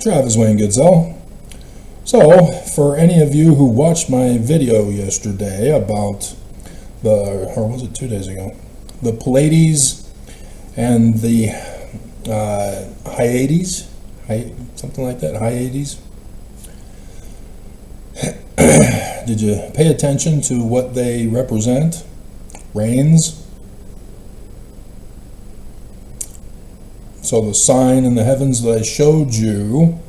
Travis Wayne Goodsell. So, for any of you who watched my video yesterday about or was it 2 days ago, the Pleiades and the Hyades, something like that, Hyades. Did you pay attention to what they represent? Rains. So the sign in the heavens that I showed you,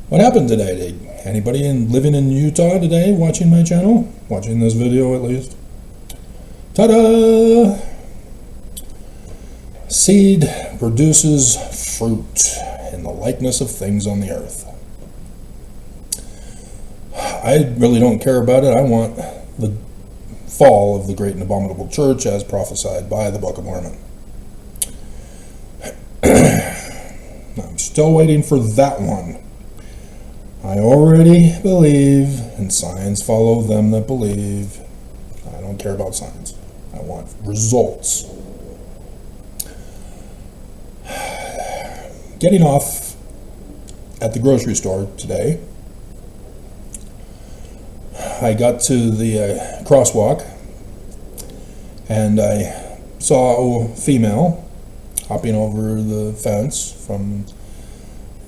what happened today? Did anybody living in Utah today watching my channel? Watching this video at least? Ta-da! Seed produces fruit in the likeness of things on the earth. I really don't care about it. I want the fall of the great and abominable church as prophesied by the Book of Mormon. I'm still waiting for that one. I already believe, and signs follow them that believe. I don't care about signs. I want results. Getting off at the grocery store today, I got to the crosswalk, and I saw a female hopping over the fence from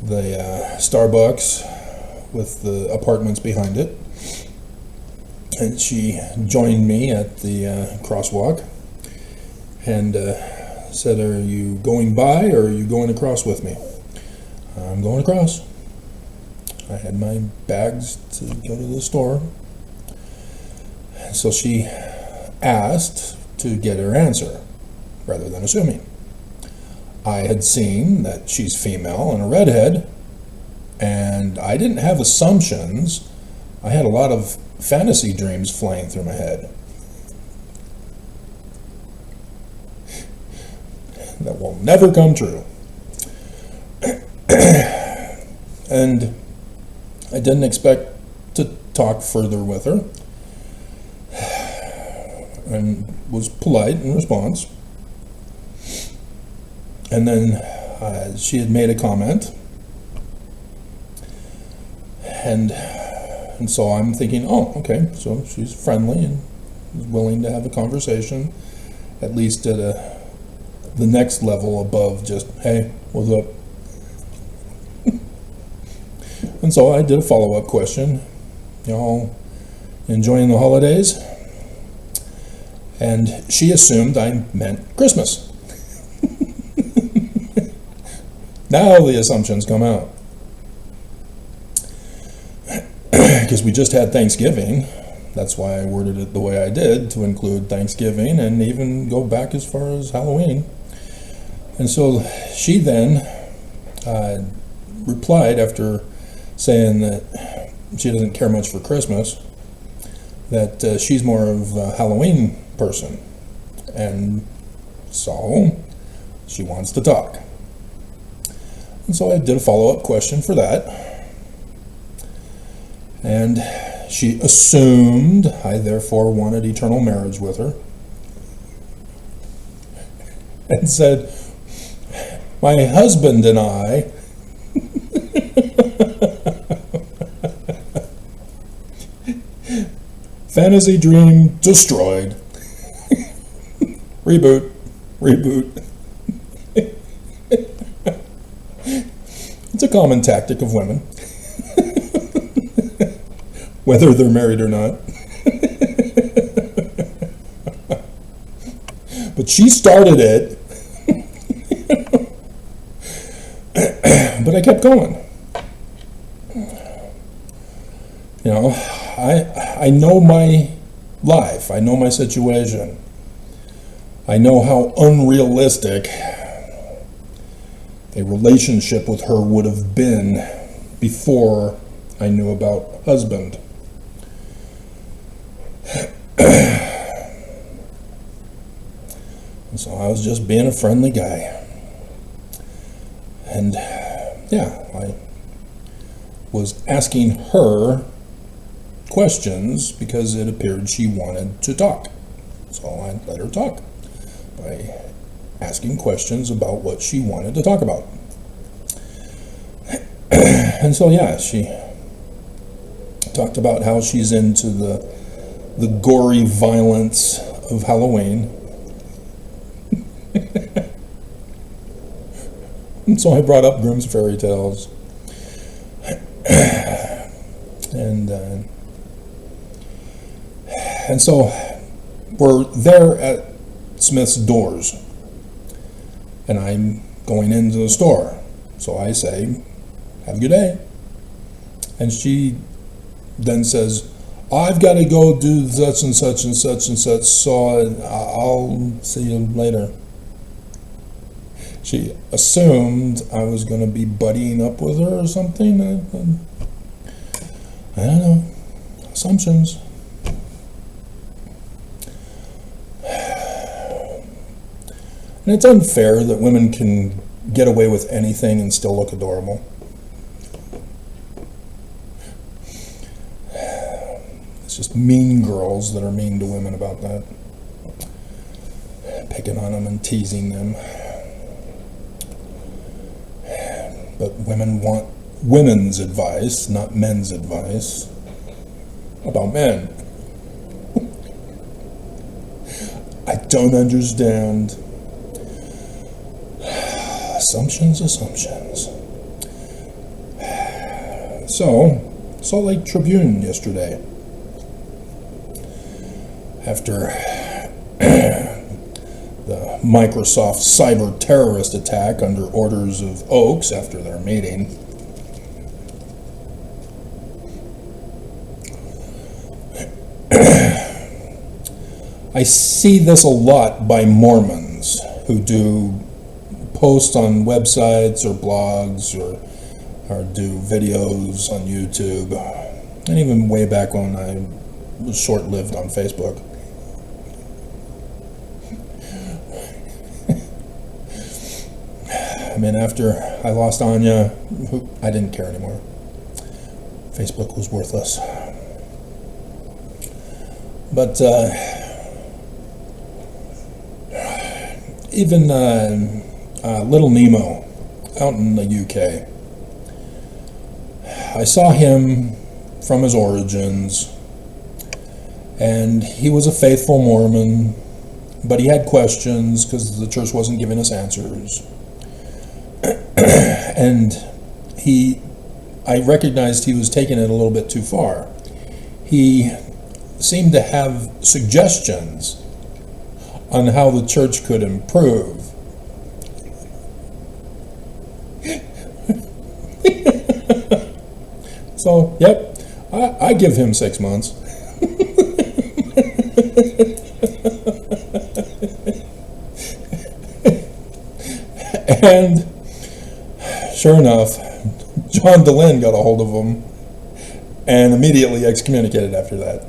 the Starbucks with the apartments behind it. And she joined me at the crosswalk and said, "Are you going by or are you going across with me?" "I'm going across." I had my bags to go to the store. So she asked to get her answer rather than assuming. I had seen that she's female and a redhead, and I didn't have assumptions. I had a lot of fantasy dreams flying through my head that will never come true. And I didn't expect to talk further with her, and was polite in response. And then she had made a comment, and so I'm thinking, oh, okay, so she's friendly and willing to have a conversation, at least at the next level above just, "Hey, what's up?" And so I did a follow-up question. "Y'all enjoying the holidays?" And she assumed I meant Christmas. Now the assumptions come out. Because we just had Thanksgiving. That's why I worded it the way I did, to include Thanksgiving and even go back as far as Halloween. And so she then replied, after saying that she doesn't care much for Christmas, that she's more of a Halloween person. And so she wants to talk. And so I did a follow-up question for that. And she assumed I therefore wanted eternal marriage with her. And said, "My husband and I..." Fantasy dream destroyed. Reboot. It's a common tactic of women, whether they're married or not. But she started it. But I kept going. You know, I know my life. I know my situation. I know how unrealistic a relationship with her would have been before I knew about husband. And so I was just being a friendly guy. And yeah, I was asking her questions because it appeared she wanted to talk. So I let her talk by asking questions about what she wanted to talk about. And so, yeah, she talked about how she's into the gory violence of Halloween. And so I brought up Grimm's fairy tales. And so we're there at Smith's doors, and I'm going into the store. So I say, "Have a good day." And she then says, "I've got to go do such and such and such and such, so I'll see you later." She assumed I was going to be buddying up with her or something. I don't know. Assumptions. And it's unfair that women can get away with anything and still look adorable. It's just mean girls that are mean to women about that. Picking on them and teasing them. But women want women's advice, not men's advice about men. I don't understand. Assumptions. So, Salt Lake Tribune yesterday. After the Microsoft cyber terrorist attack under orders of Oaks after their meeting. I see this a lot by Mormons who do posts on websites or blogs or do videos on YouTube, and even way back when I was short-lived on Facebook. I mean, after I lost Anya, I didn't care anymore. Facebook was worthless. But even Little Nemo out in the UK, I saw him from his origins, and he was a faithful Mormon, but he had questions because the church wasn't giving us answers. And I recognized he was taking it a little bit too far. He seemed to have suggestions on how the church could improve. So, yep, I give him 6 months. And sure enough, John DeLynn got a hold of him and immediately excommunicated after that.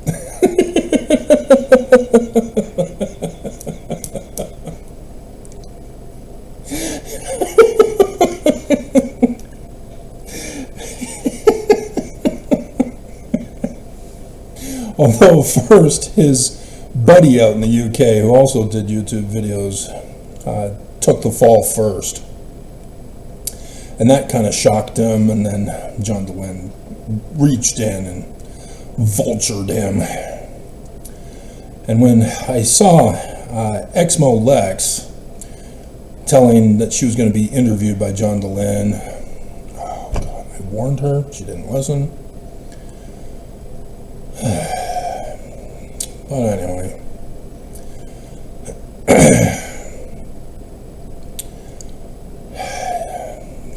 Although first, his buddy out in the UK, who also did YouTube videos, took the fall first. And that kind of shocked him, and then John DeLynn reached in and vultured him. And when I saw Exmo Lex telling that she was going to be interviewed by John DeLynn, oh God, I warned her, she didn't listen. But anyway,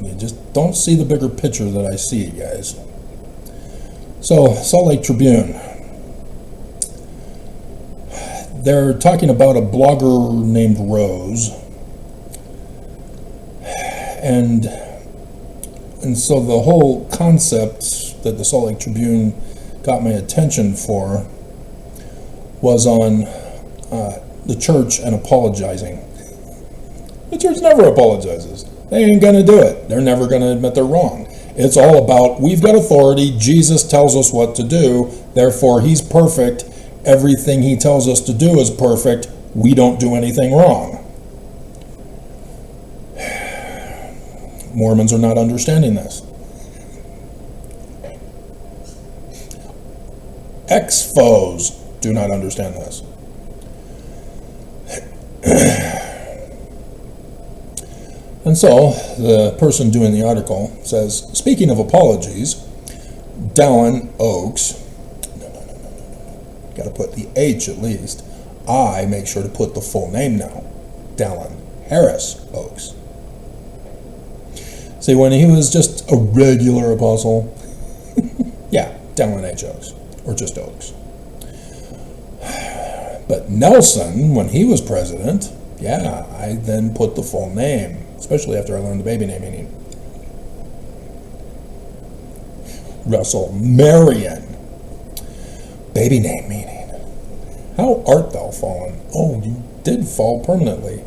you just don't see the bigger picture that I see, guys. So, Salt Lake Tribune. They're talking about a blogger named Rose. And so the whole concept that the Salt Lake Tribune got my attention for was on the church and apologizing. The church never apologizes. They ain't going to do it. They're never going to admit they're wrong. It's all about, we've got authority, Jesus tells us what to do, therefore he's perfect, everything he tells us to do is perfect, we don't do anything wrong. Mormons are not understanding this. ex-foes do not understand this. And so the person doing the article says, speaking of apologies, Dallin Oaks, got to put the H at least. I make sure to put the full name now, Dallin Harris Oaks. See, when he was just a regular apostle, yeah, Dallin H. Oaks, or just Oaks. But Nelson, when he was president, yeah, I then put the full name, especially after I learned the baby name meaning. Russell Marion, baby name meaning. How art thou fallen? Oh, you did fall permanently.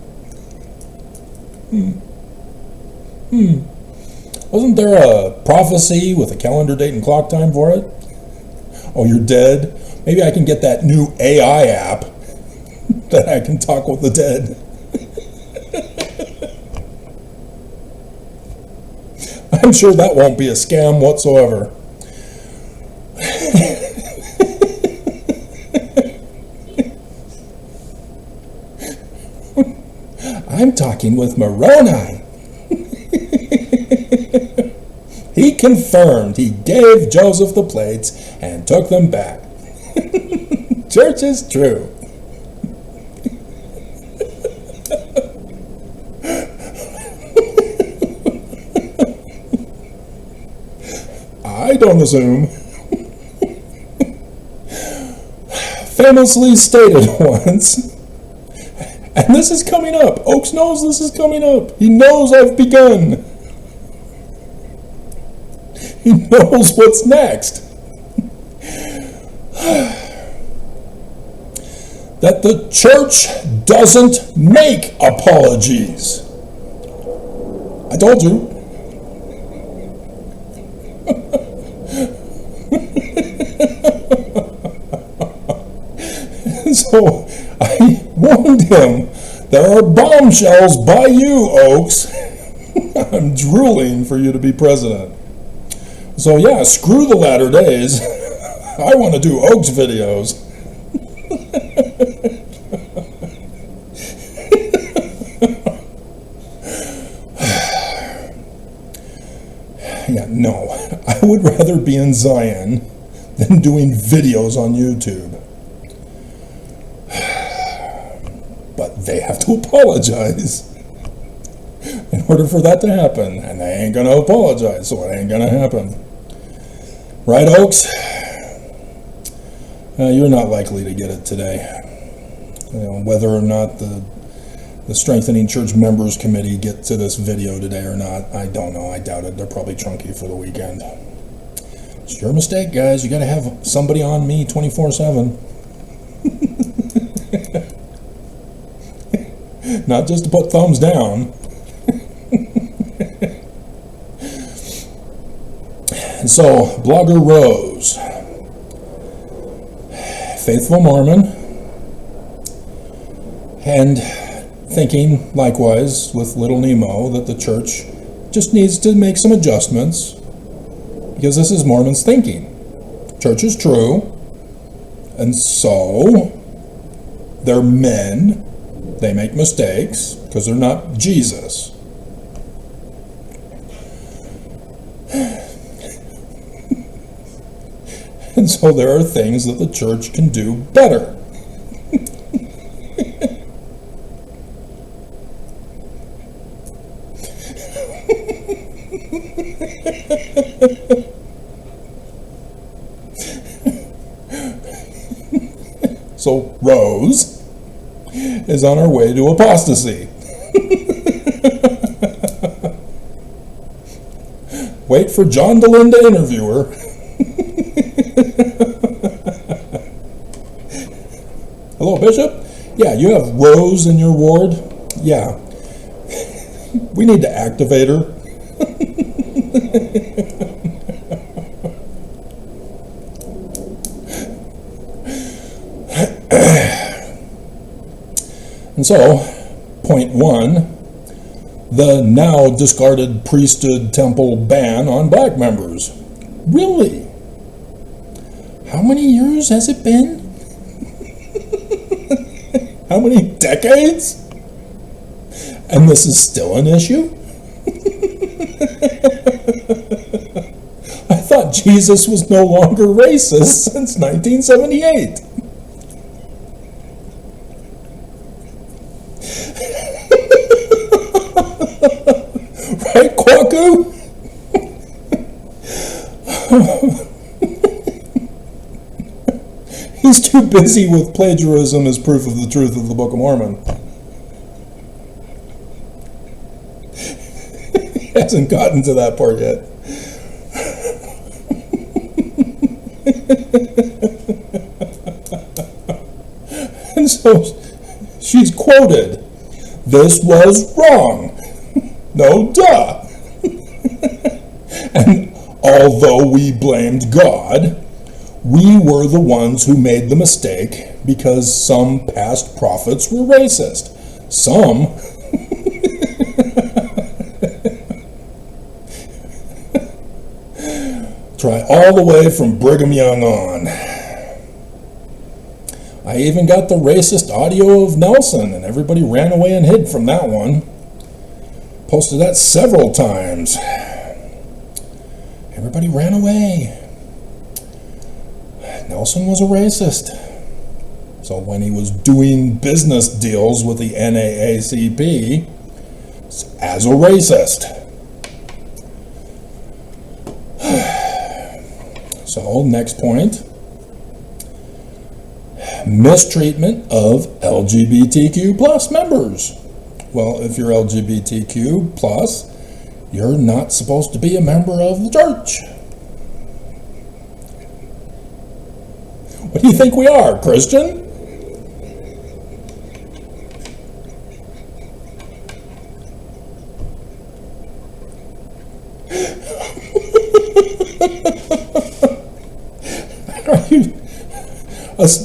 Wasn't there a prophecy with a calendar date and clock time for it? Oh, you're dead? Maybe I can get that new AI app that I can talk with the dead. I'm sure that won't be a scam whatsoever. I'm talking with Moroni. He confirmed he gave Joseph the plates and took them back. Church is true. I don't assume. Famously stated once, and this is coming up. Oaks knows this is coming up. He knows I've begun. He knows what's next. That the church doesn't make apologies. I told you. So I warned him, there are bombshells by you, Oaks. I'm drooling for you to be president. So yeah, screw the latter days. I want to do Oaks videos. Yeah, no, I would rather be in Zion than doing videos on YouTube. But they have to apologize in order for that to happen, and they ain't gonna apologize, so it ain't gonna happen. Right, Oaks? You're not likely to get it today. Whether or not the Strengthening Church Members Committee get to this video today or not, I don't know. I doubt it. They're probably chunky for the weekend. It's your mistake, guys. You gotta have somebody on me 24/7. Not just to put thumbs down. And so, Blogger Rose, faithful Mormon, and thinking likewise with little Nemo that the church just needs to make some adjustments because this is Mormon's thinking. Church is true, and so they're men. They make mistakes because they're not Jesus. And so there are things that the church can do better. So Rose is on her way to apostasy. Wait for John DeLinda interviewer. Hello, Bishop? Yeah, you have Rose in your ward? Yeah. We need to activate her. And so, point one, the now discarded priesthood temple ban on black members. Really? How many years has it been? How many decades? And this is still an issue? I thought Jesus was no longer racist since 1978. Right, Kwaku? He's too busy with plagiarism as proof of the truth of the Book of Mormon. He hasn't gotten to that part yet. And so she's quoted, "This was wrong. No duh." And although we blamed God, we were the ones who made the mistake because some past prophets were racist. Some. Try all the way from Brigham Young on. I even got the racist audio of Nelson, and everybody ran away and hid from that one. Posted that several times. Everybody ran away. Nelson was a racist. So when he was doing business deals with the NAACP, as a racist. So, next point. Mistreatment of LGBTQ plus members. Well, if you're LGBTQ plus, you're not supposed to be a member of the church. What do you think we are, Christian?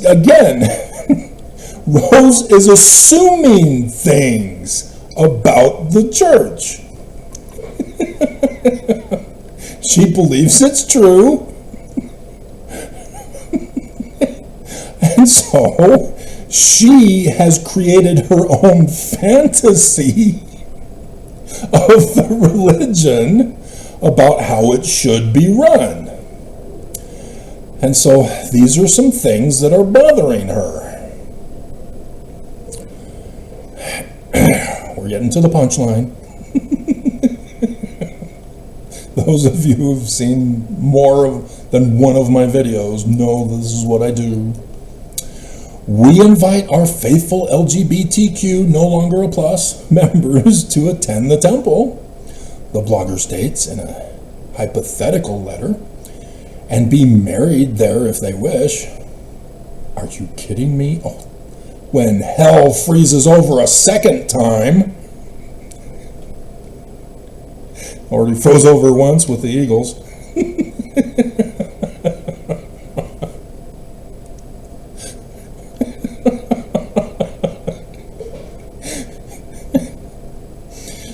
Again, Rose is assuming things about the church. She believes it's true. And so she has created her own fantasy of the religion about how it should be run. And so these are some things that are bothering her. We're getting to the punchline. Those of you who've seen more than one of my videos know this is what I do. We invite our faithful LGBTQ, no longer a plus, members to attend the temple, the blogger states in a hypothetical letter, and be married there if they wish. Are you kidding me? Oh, when hell freezes over a second time. Already froze over once with the Eagles.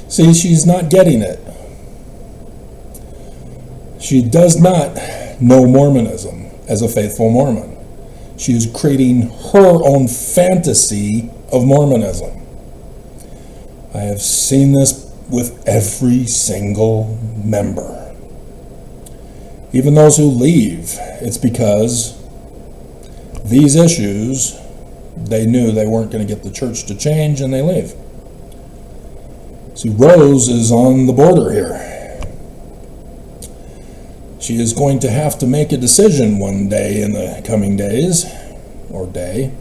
See, she's not getting it. She does not know Mormonism as a faithful Mormon. She is creating her own fantasy of Mormonism. I have seen this with every single member. Even those who leave, it's because these issues, they knew they weren't going to get the church to change, and they leave. See, Rose is on the border here. She is going to have to make a decision one day in the coming days, or day,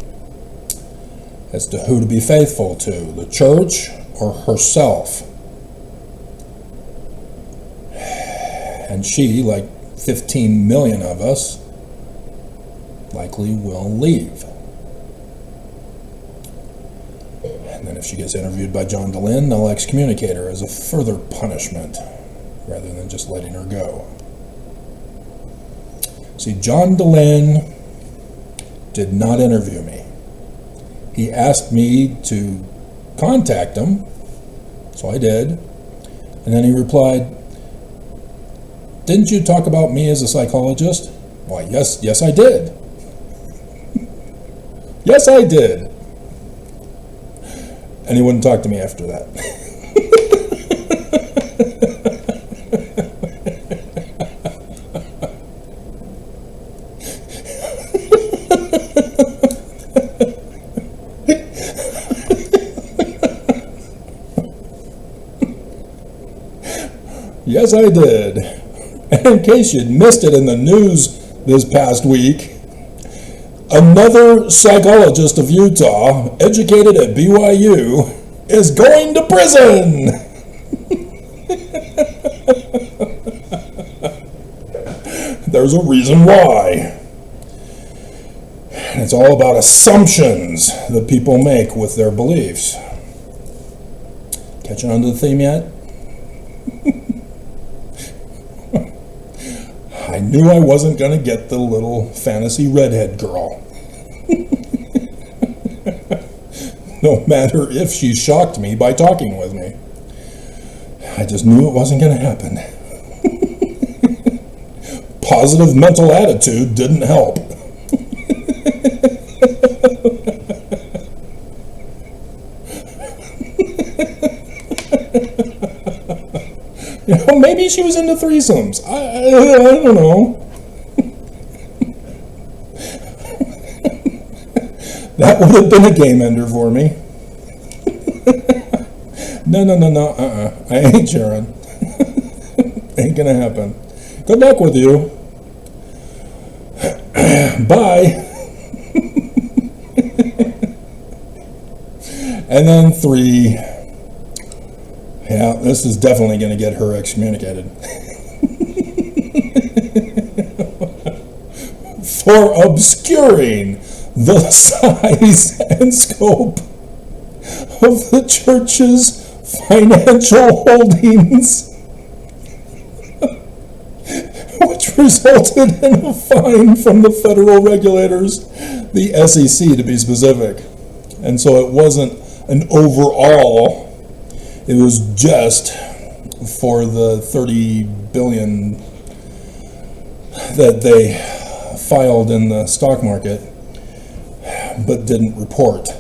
as to who to be faithful to, the church or herself. And she, like 15 million of us, likely will leave. And then if she gets interviewed by John DeLynn, they'll excommunicate her as a further punishment, rather than just letting her go. See, John DeLynn did not interview me. He asked me to contact him, so I did. And then he replied, "Didn't you talk about me as a psychologist?" Why, yes, I did. Yes, I did. And he wouldn't talk to me after that. Yes, I did. And in case you'd missed it in the news this past week, another psychologist of Utah, educated at BYU, is going to prison. There's a reason why. It's all about assumptions that people make with their beliefs. Catching on to the theme yet? I knew I wasn't going to get the little fantasy redhead girl. No matter if she shocked me by talking with me. I just knew it wasn't going to happen. Positive mental attitude didn't help. You know, maybe she was into threesomes. I don't know. That would have been a game ender for me. No. I ain't Sharon. Ain't gonna happen. Good luck with you. Bye. And then 3. Yeah, this is definitely going to get her excommunicated. For obscuring the size and scope of the church's financial holdings, which resulted in a fine from the federal regulators, the SEC to be specific. And so it wasn't an overall. It was just for the $30 billion that they filed in the stock market, but didn't report.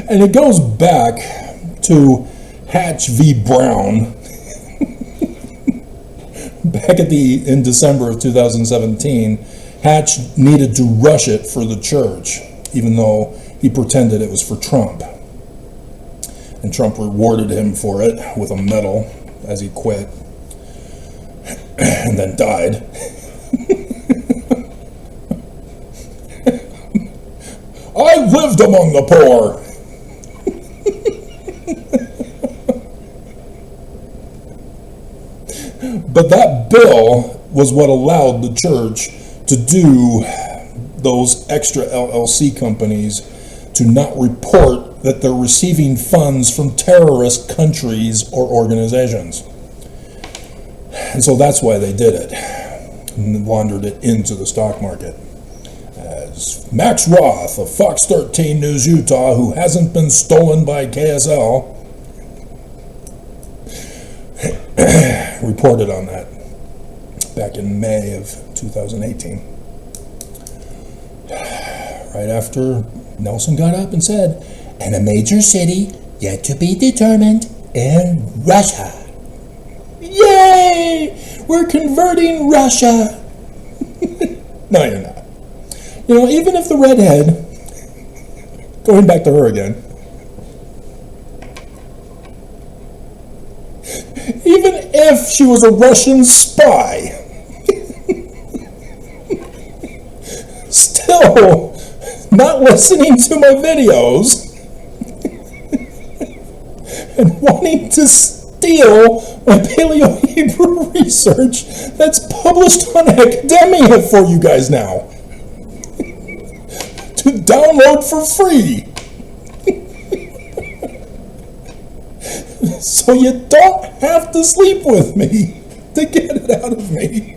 And it goes back to Hatch v. Brown. Back in December of 2017, Hatch needed to rush it for the church, even though he pretended it was for Trump. And Trump rewarded him for it with a medal as he quit and then died. I lived among the poor. But that bill was what allowed the church to do those extra LLC companies to not report that they're receiving funds from terrorist countries or organizations. And so that's why they did it, and laundered it into the stock market. As Max Roth of Fox 13 News Utah, who hasn't been stolen by KSL, reported on that back in May of 2018. Right after Nelson got up and said, "And a major city yet to be determined in Russia." Yay! We're converting Russia. No, you're not. You know, even if the redhead, going back to her again, even if she was a Russian spy, still not listening to my videos and wanting to steal my Paleo-Hebrew research that's published on Academia for you guys now to download for free. So you don't have to sleep with me to get it out of me.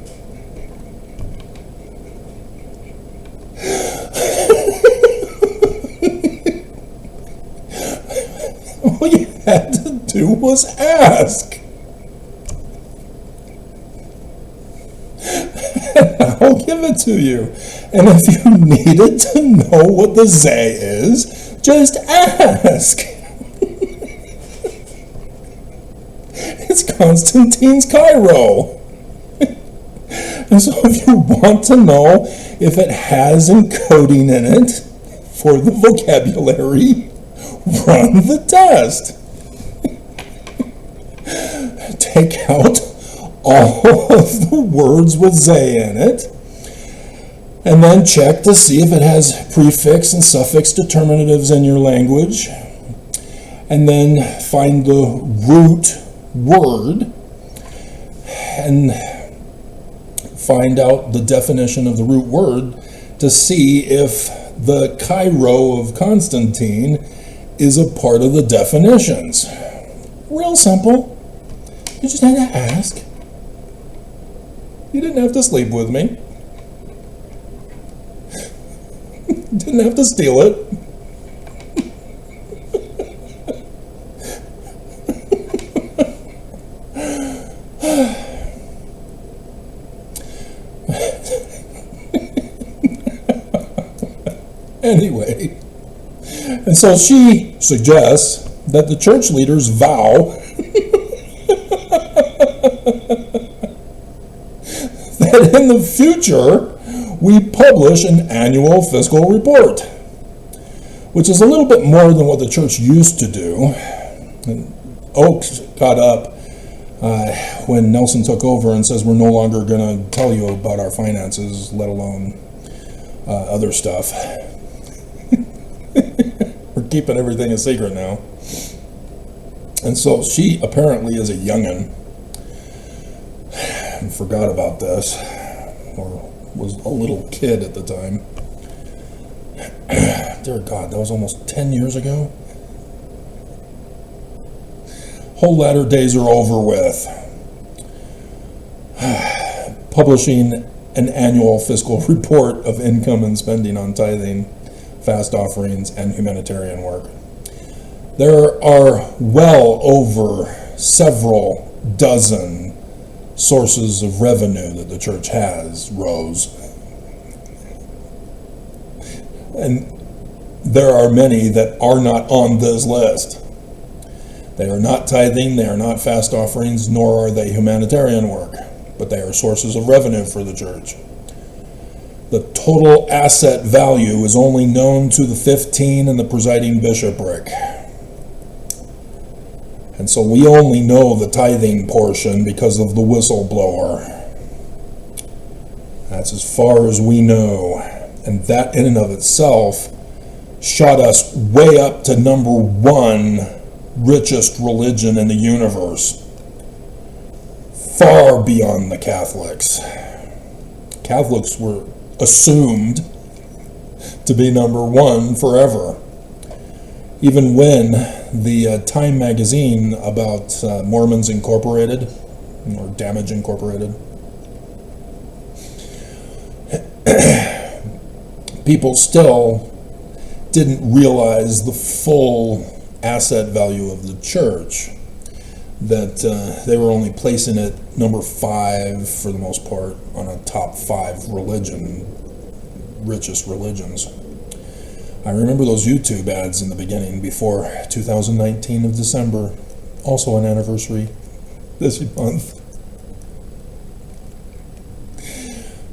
do was ask. I'll give it to you. And if you needed to know what the Zay is, just ask. It's Constantine's Cairo. And so if you want to know if it has encoding in it for the vocabulary, run the test. Take out all of the words with Zay in it, and then check to see if it has prefix and suffix determinatives in your language, and then find the root word and find out the definition of the root word to see if the Cairo of Constantine is a part of the definitions. Real simple. You just had to ask. You didn't have to sleep with me. Didn't have to steal it. Anyway, and so she suggests that the church leaders vow that in the future we publish an annual fiscal report, which is a little bit more than what the church used to do. And Oakes got up when Nelson took over and says, we're no longer going to tell you about our finances, let alone other stuff. We're keeping everything a secret now. And so she apparently is a youngin' and forgot about this, or was a little kid at the time. Dear God, that was almost 10 years ago. Whole latter days are over with. Publishing an annual fiscal report of income and spending on tithing, fast offerings, and humanitarian work. There are well over several dozen sources of revenue that the church has, Rose. And there are many that are not on this list. They are not tithing, they are not fast offerings, nor are they humanitarian work, but they are sources of revenue for the church. The total asset value is only known to the 15 and the presiding bishopric. And so we only know the tithing portion because of the whistleblower. That's as far as we know. And that in and of itself shot us way up to number 1 richest religion in the universe. Far beyond the Catholics. Catholics were assumed to be number 1 forever. Even when the Time magazine about Mormons Incorporated, or Damage Incorporated, people still didn't realize the full asset value of the church, that they were only placing it number 5 for the most part on a top 5 richest religions. I remember those YouTube ads in the beginning before 2019 of December, also an anniversary this month.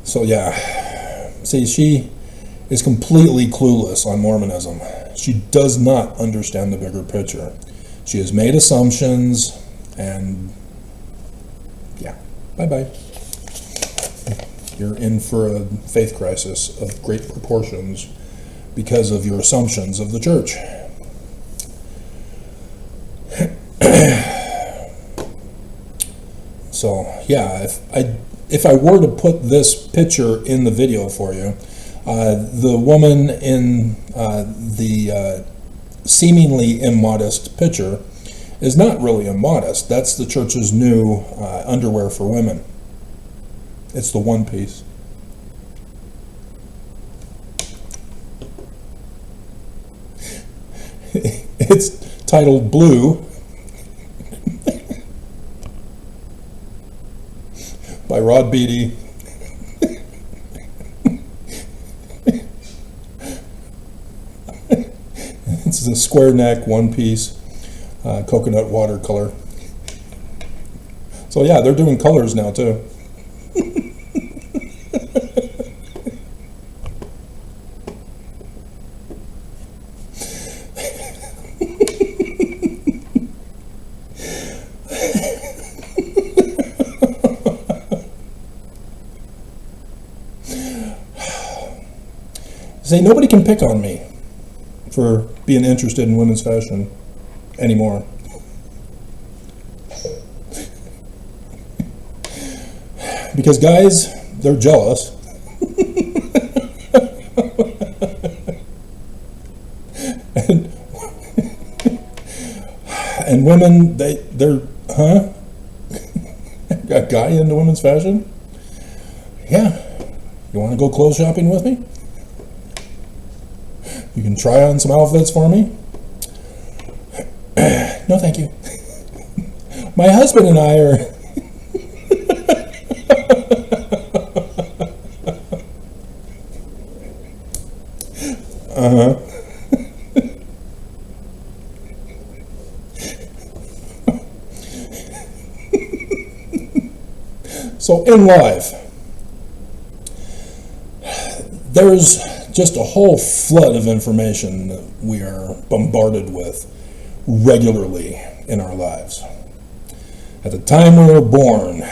So yeah, see, she is completely clueless on Mormonism. She does not understand the bigger picture. She has made assumptions, and yeah, bye-bye. You're in for a faith crisis of great proportions because of your assumptions of the church. So yeah, if I were to put this picture in the video for you, the woman in the seemingly immodest picture is not really immodest. That's the church's new underwear for women. It's the one piece. It's titled Blue, Rod Beatty. It's a square neck, one piece, coconut watercolor. So yeah, they're doing colors now too. See, nobody can pick on me for being interested in women's fashion anymore. Because guys, they're jealous. and women, they're, huh? A guy into women's fashion? Yeah. You want to go clothes shopping with me? You can try on some outfits for me? No, thank you. My husband and I are... Uh-huh. So in life, there's just a whole flood of information that we are bombarded with regularly in our lives. At the time we were born,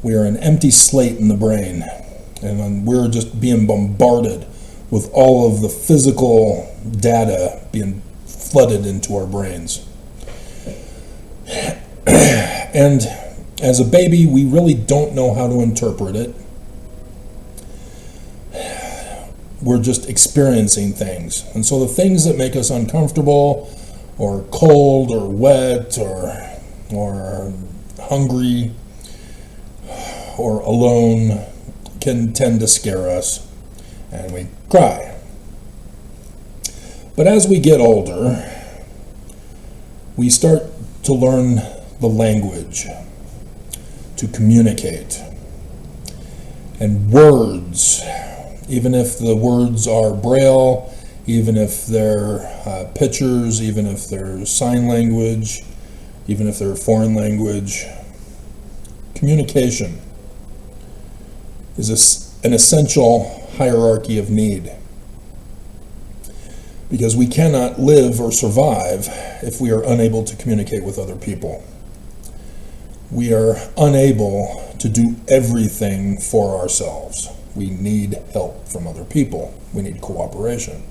we are an empty slate in the brain, and we're just being bombarded with all of the physical data being flooded into our brains. And as a baby, we really don't know how to interpret it. We're just experiencing things. And so the things that make us uncomfortable, or cold, or wet, or hungry, or alone, can tend to scare us, and we cry. But as we get older, we start to learn the language, to communicate. And words, even if the words are Braille, even if they're pictures, even if they're sign language, even if they're foreign language, communication is an essential hierarchy of need. Because we cannot live or survive if we are unable to communicate with other people. We are unable to do everything for ourselves. We need help from other people. We need cooperation.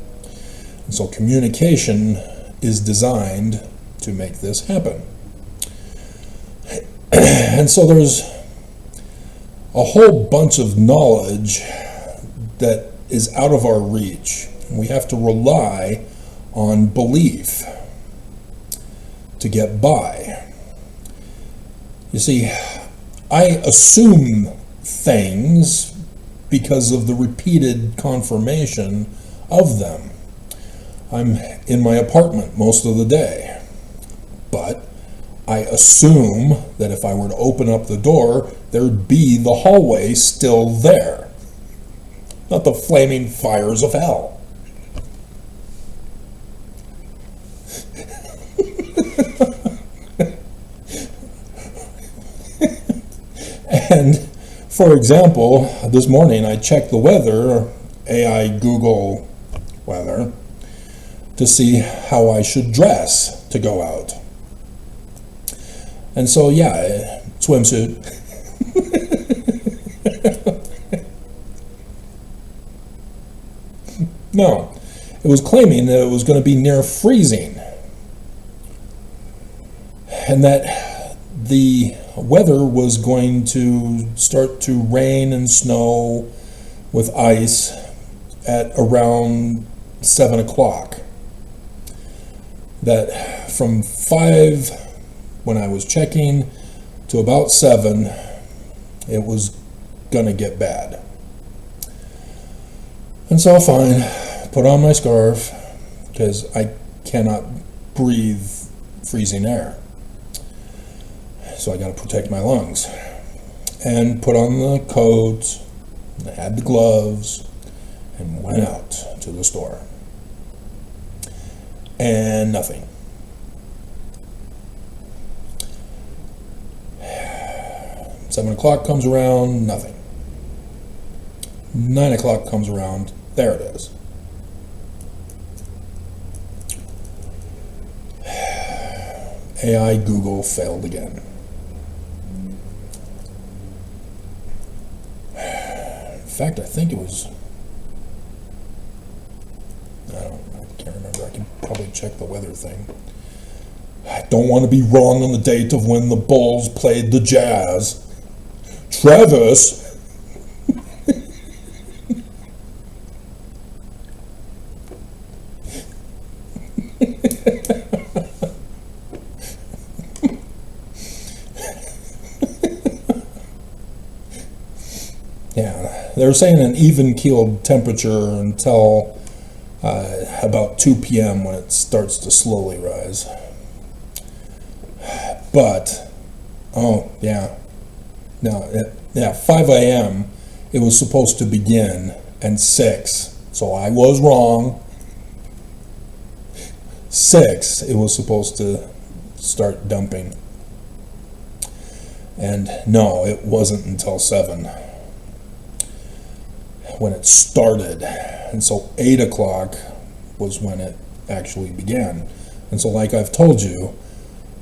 And so communication is designed to make this happen. And so there's a whole bunch of knowledge that is out of our reach. We have to rely on belief to get by. You see, I assume things because of the repeated confirmation of them. I'm in my apartment most of the day, but I assume that if I were to open up the door, there'd be the hallway still there, not the flaming fires of hell. And for example, this morning I checked the weather, AI Google weather, to see how I should dress to go out. And so yeah, swimsuit. No, it was claiming that it was going to be near freezing, and that the weather was going to start to rain and snow with ice at around 7 o'clock. That from 5 when I was checking to about 7, it was gonna get bad. And so fine, put on my scarf because I cannot breathe freezing air. So I got to protect my lungs. and put on the coat, and had the gloves, and went out to the store. And nothing. 7 o'clock comes around, nothing. 9 o'clock comes around, there it is. AI Google failed again. In fact, I think it was, I can't remember. I can probably check the weather thing. I don't want to be wrong on the date of when the Bulls played the Jazz. Travis! Yeah, they were saying an even-keeled temperature until about 2 p.m. when it starts to slowly rise. But, oh, yeah. No, 5 a.m. it was supposed to begin, and 6. So I was wrong. 6, it was supposed to start dumping. And no, it wasn't until 7 when it started. And so 8 o'clock was when it actually began. And so, like I've told you,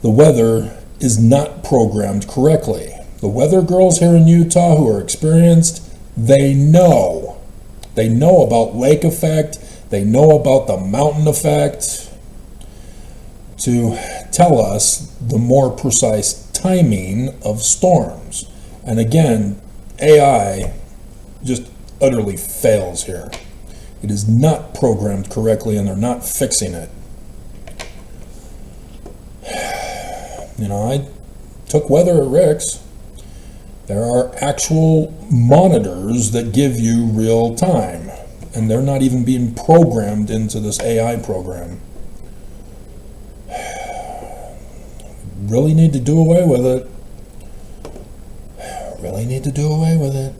the weather is not programmed correctly. The weather girls here in Utah who are experienced, they know. They know about lake effect. They know about the mountain effect to tell us the more precise timing of storms. And again, AI just utterly fails here. It is not programmed correctly, and they're not fixing it. You know, I took weather at Rick's. There are actual monitors that give you real time, and they're not even being programmed into this AI program. Really need to do away with it. Really need to do away with it.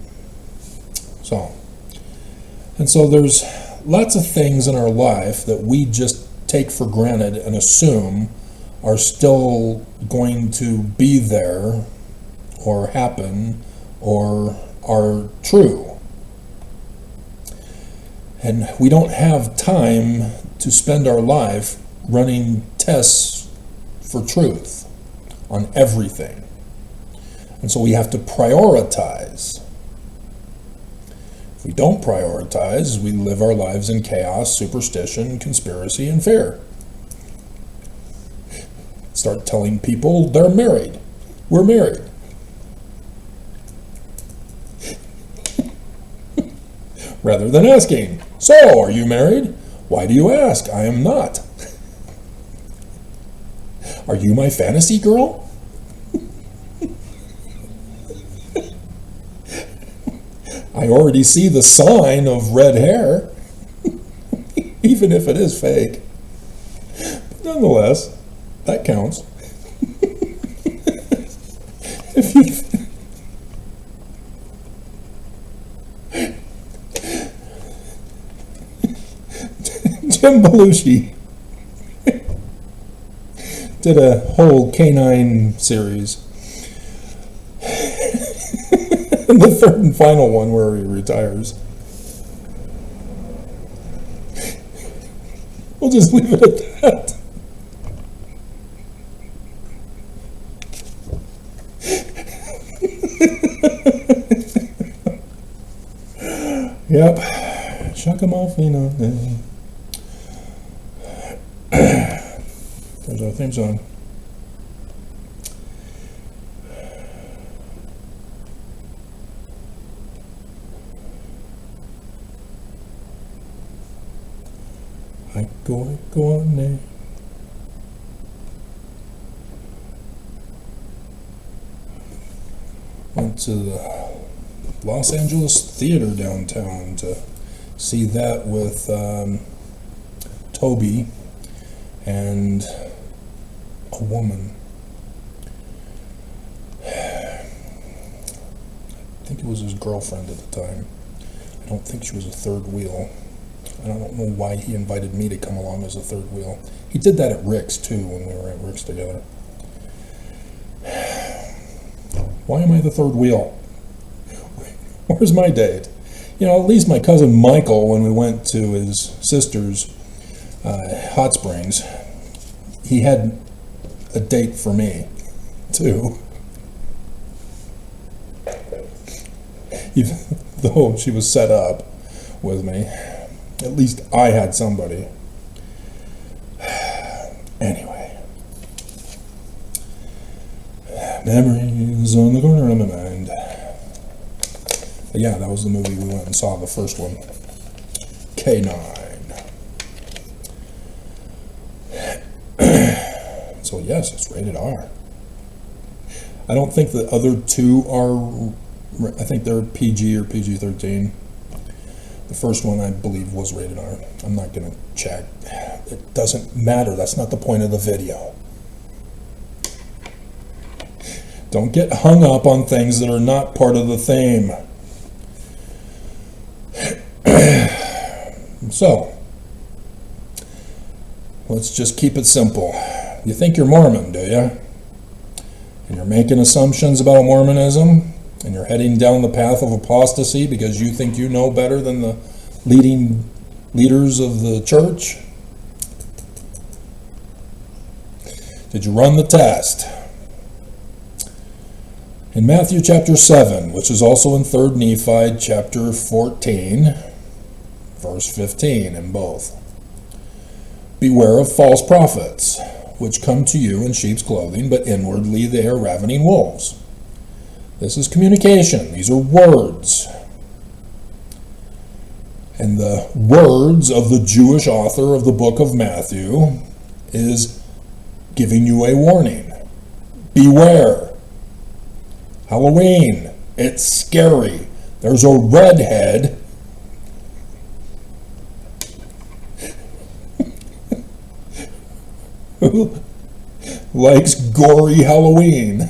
So there's lots of things in our life that we just take for granted and assume are still going to be there or happen or are true. And we don't have time to spend our life running tests for truth on everything. And so we have to prioritize. If we don't prioritize, we live our lives in chaos, superstition, conspiracy, and fear. Start telling people they're married. We're married. Rather than asking, so, are you married? Why do you ask? I am not. Are you my fantasy girl? I already see the sign of red hair, even if it is fake. But nonetheless, that counts. If you Jim Belushi did a whole canine series. And the third and final one where he retires. We'll just leave it at that. Yep. Chuck him off, you know. There's our theme song. I go on there. Went to the Los Angeles Theater downtown to see that with Toby and a woman. think it was his girlfriend at the time. I don't think she was a third wheel. I don't know why he invited me to come along as a third wheel. He did that at Rick's too, when we were at Rick's together. Why am I the third wheel? Where's my date? You know, at least my cousin Michael, when we went to his sister's hot springs, he had a date for me too. Even though she was set up with me, at least I had somebody. Anyway, memories on the corner of my mind. But yeah, that was the movie we went and saw, the first one, K9. So yes, it's rated R. I don't think the other two are. I think they're PG or PG-13. The first one, I believe, was rated R. I'm not going to check. It doesn't matter. That's not the point of the video. Don't get hung up on things that are not part of the theme. So, let's just keep it simple. You think you're Mormon, do you? And you're making assumptions about Mormonism? And you're heading down the path of apostasy because you think you know better than the leaders of the church? Did you run the test? In Matthew chapter 7, which is also in 3 Nephi chapter 14, verse 15 in both. Beware of false prophets, which come to you in sheep's clothing, but inwardly they are ravening wolves. This is communication. These are words. And the words of the Jewish author of the book of Matthew is giving you a warning. Beware. Halloween. It's scary. There's a redhead who likes gory Halloween.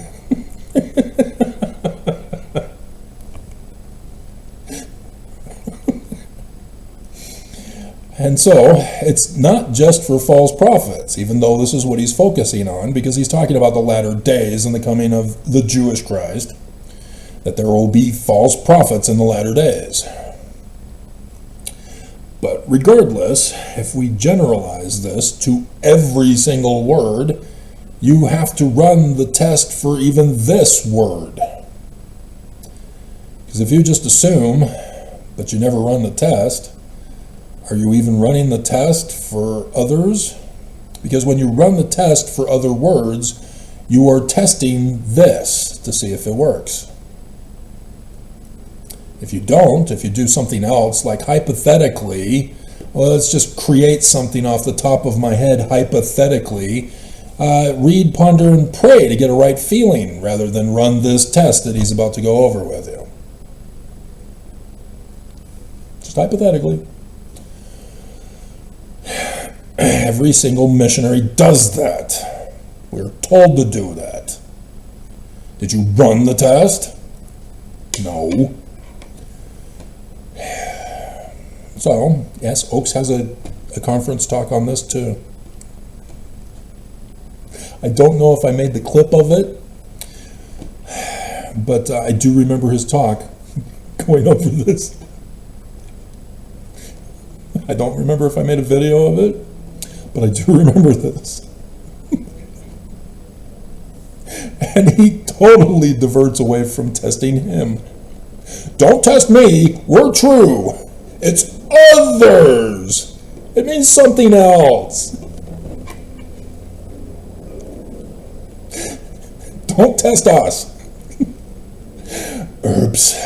And so, it's not just for false prophets, even though this is what he's focusing on, because he's talking about the latter days and the coming of the Jewish Christ, that there will be false prophets in the latter days. But regardless, if we generalize this to every single word, you have to run the test for even this word. Because if you just assume, but you never run the test, are you even running the test for others? Because when you run the test for other words, you are testing this to see if it works. If you don't, if you do something else, like hypothetically, well, let's just create something off the top of my head hypothetically, read, ponder, and pray to get a right feeling rather than run this test that he's about to go over with you. Just hypothetically. Every single missionary does that. We're told to do that. Did you run the test? No. So, yes, Oaks has a conference talk on this too. I don't know if I made the clip of it, but I do remember his talk going over this. I don't remember if I made a video of it, but I do remember this. And he totally diverts away from testing him. Don't test me, we're true. It's others. It means something else. Don't test us. Herbs.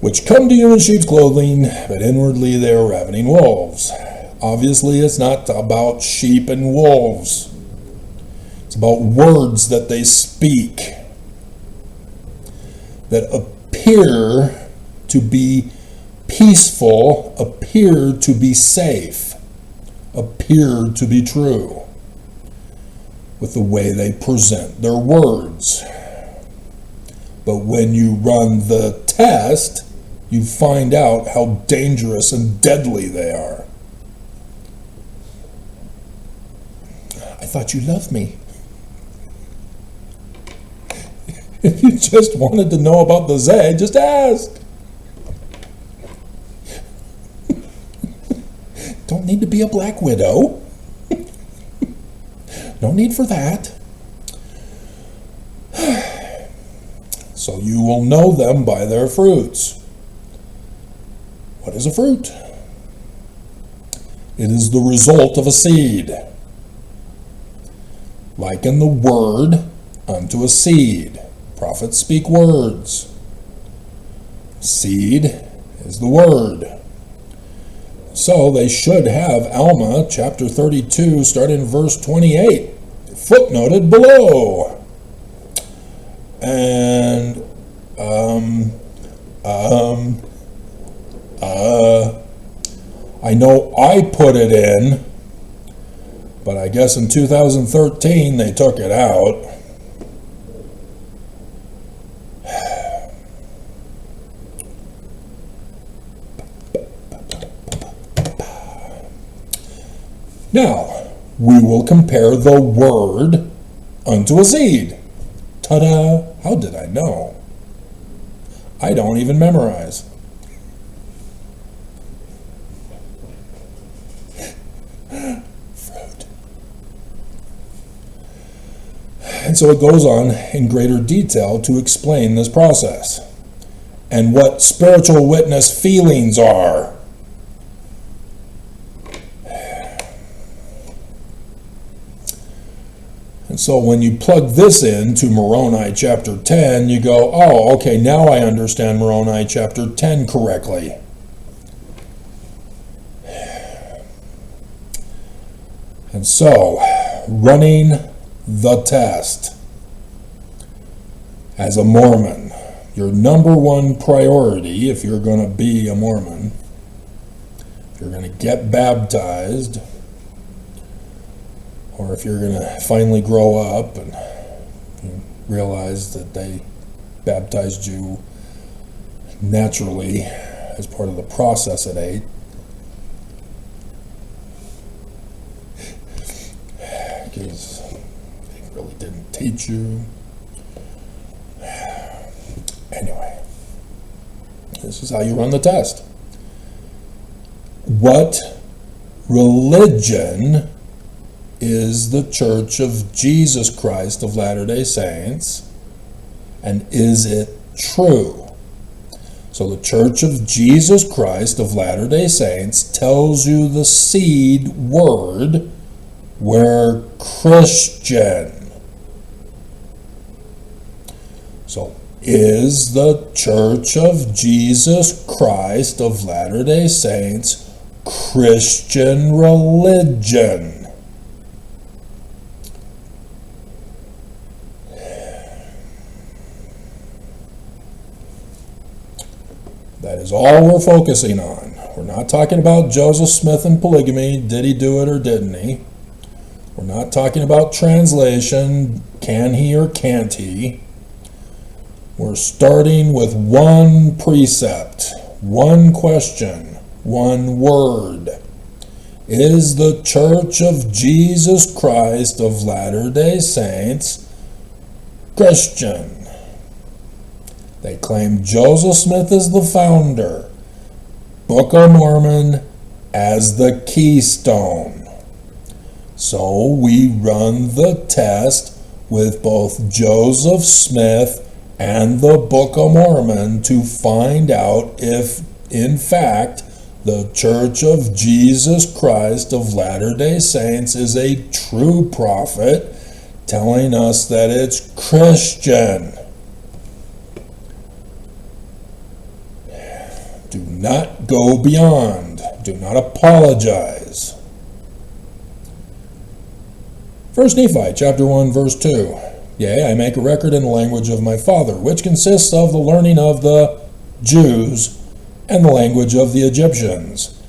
Which come to you in sheep's clothing, but inwardly they are ravening wolves. Obviously, it's not about sheep and wolves. It's about words that they speak that appear to be peaceful, appear to be safe, appear to be true with the way they present their words. But when you run the test, you find out how dangerous and deadly they are. I thought you loved me. If you just wanted to know about the Zay, just ask. Don't need to be a black widow. No need for that. So you will know them by their fruits. What is a fruit? It is the result of a seed. Liken the word unto a seed. Prophets speak words. Seed is the word. So they should have Alma chapter 32, starting in verse 28, footnoted below. And I know I put it in, but I guess in 2013 they took it out. Now, we will compare the word unto a seed. Ta-da! How did I know? I don't even memorize. Fruit. And so it goes on in greater detail to explain this process and what spiritual witness feelings are. And so when you plug this into Moroni chapter 10, you go, oh, okay, now I understand Moroni chapter 10 correctly. And so, running the test. As a Mormon, your number one priority, if you're going to be a Mormon, if you're going to get baptized, or if you're going to finally grow up and realize that they baptized you naturally as part of the process at 8, because they really didn't teach you. Anyway, this is how you run the test. What religion is the Church of Jesus Christ of Latter-day Saints, and is it true? So the Church of Jesus Christ of Latter-day Saints tells you the seed word, where Christian. So is the Church of Jesus Christ of Latter-day Saints Christian religion? That is all we're focusing on. We're not talking about Joseph Smith and polygamy. Did he do it or didn't he? We're not talking about translation. Can he or can't he? We're starting with one precept, one question, one word. Is the Church of Jesus Christ of Latter-day Saints Christian? They claim Joseph Smith as the founder, Book of Mormon as the keystone. So we run the test with both Joseph Smith and the Book of Mormon to find out if, in fact, the Church of Jesus Christ of Latter-day Saints is a true prophet telling us that it's Christian. Do not go beyond. Do not apologize. 1 Nephi chapter 1 verse 2. Yea, I make a record in the language of my father, which consists of the learning of the Jews and the language of the Egyptians.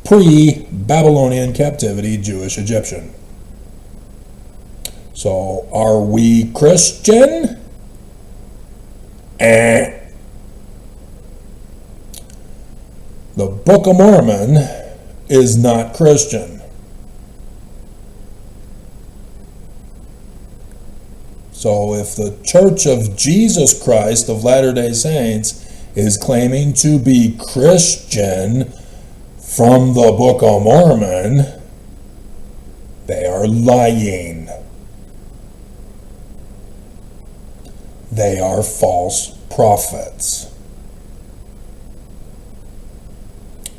Pre-Babylonian captivity Jewish Egyptian. So are we Christian? The Book of Mormon is not Christian. So if the Church of Jesus Christ of Latter-day Saints is claiming to be Christian from the Book of Mormon, they are lying. They are false prophets.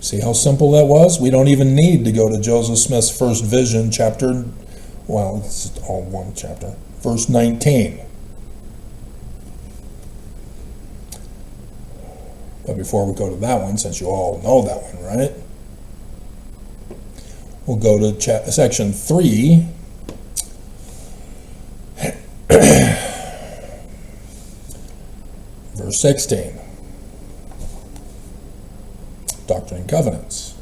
See how simple that was? We don't even need to go to Joseph Smith's first vision, chapter, well, it's all one chapter, verse 19. But before we go to that one, since you all know that one, right? We'll go to section 3. Verse 16. Doctrine and Covenants.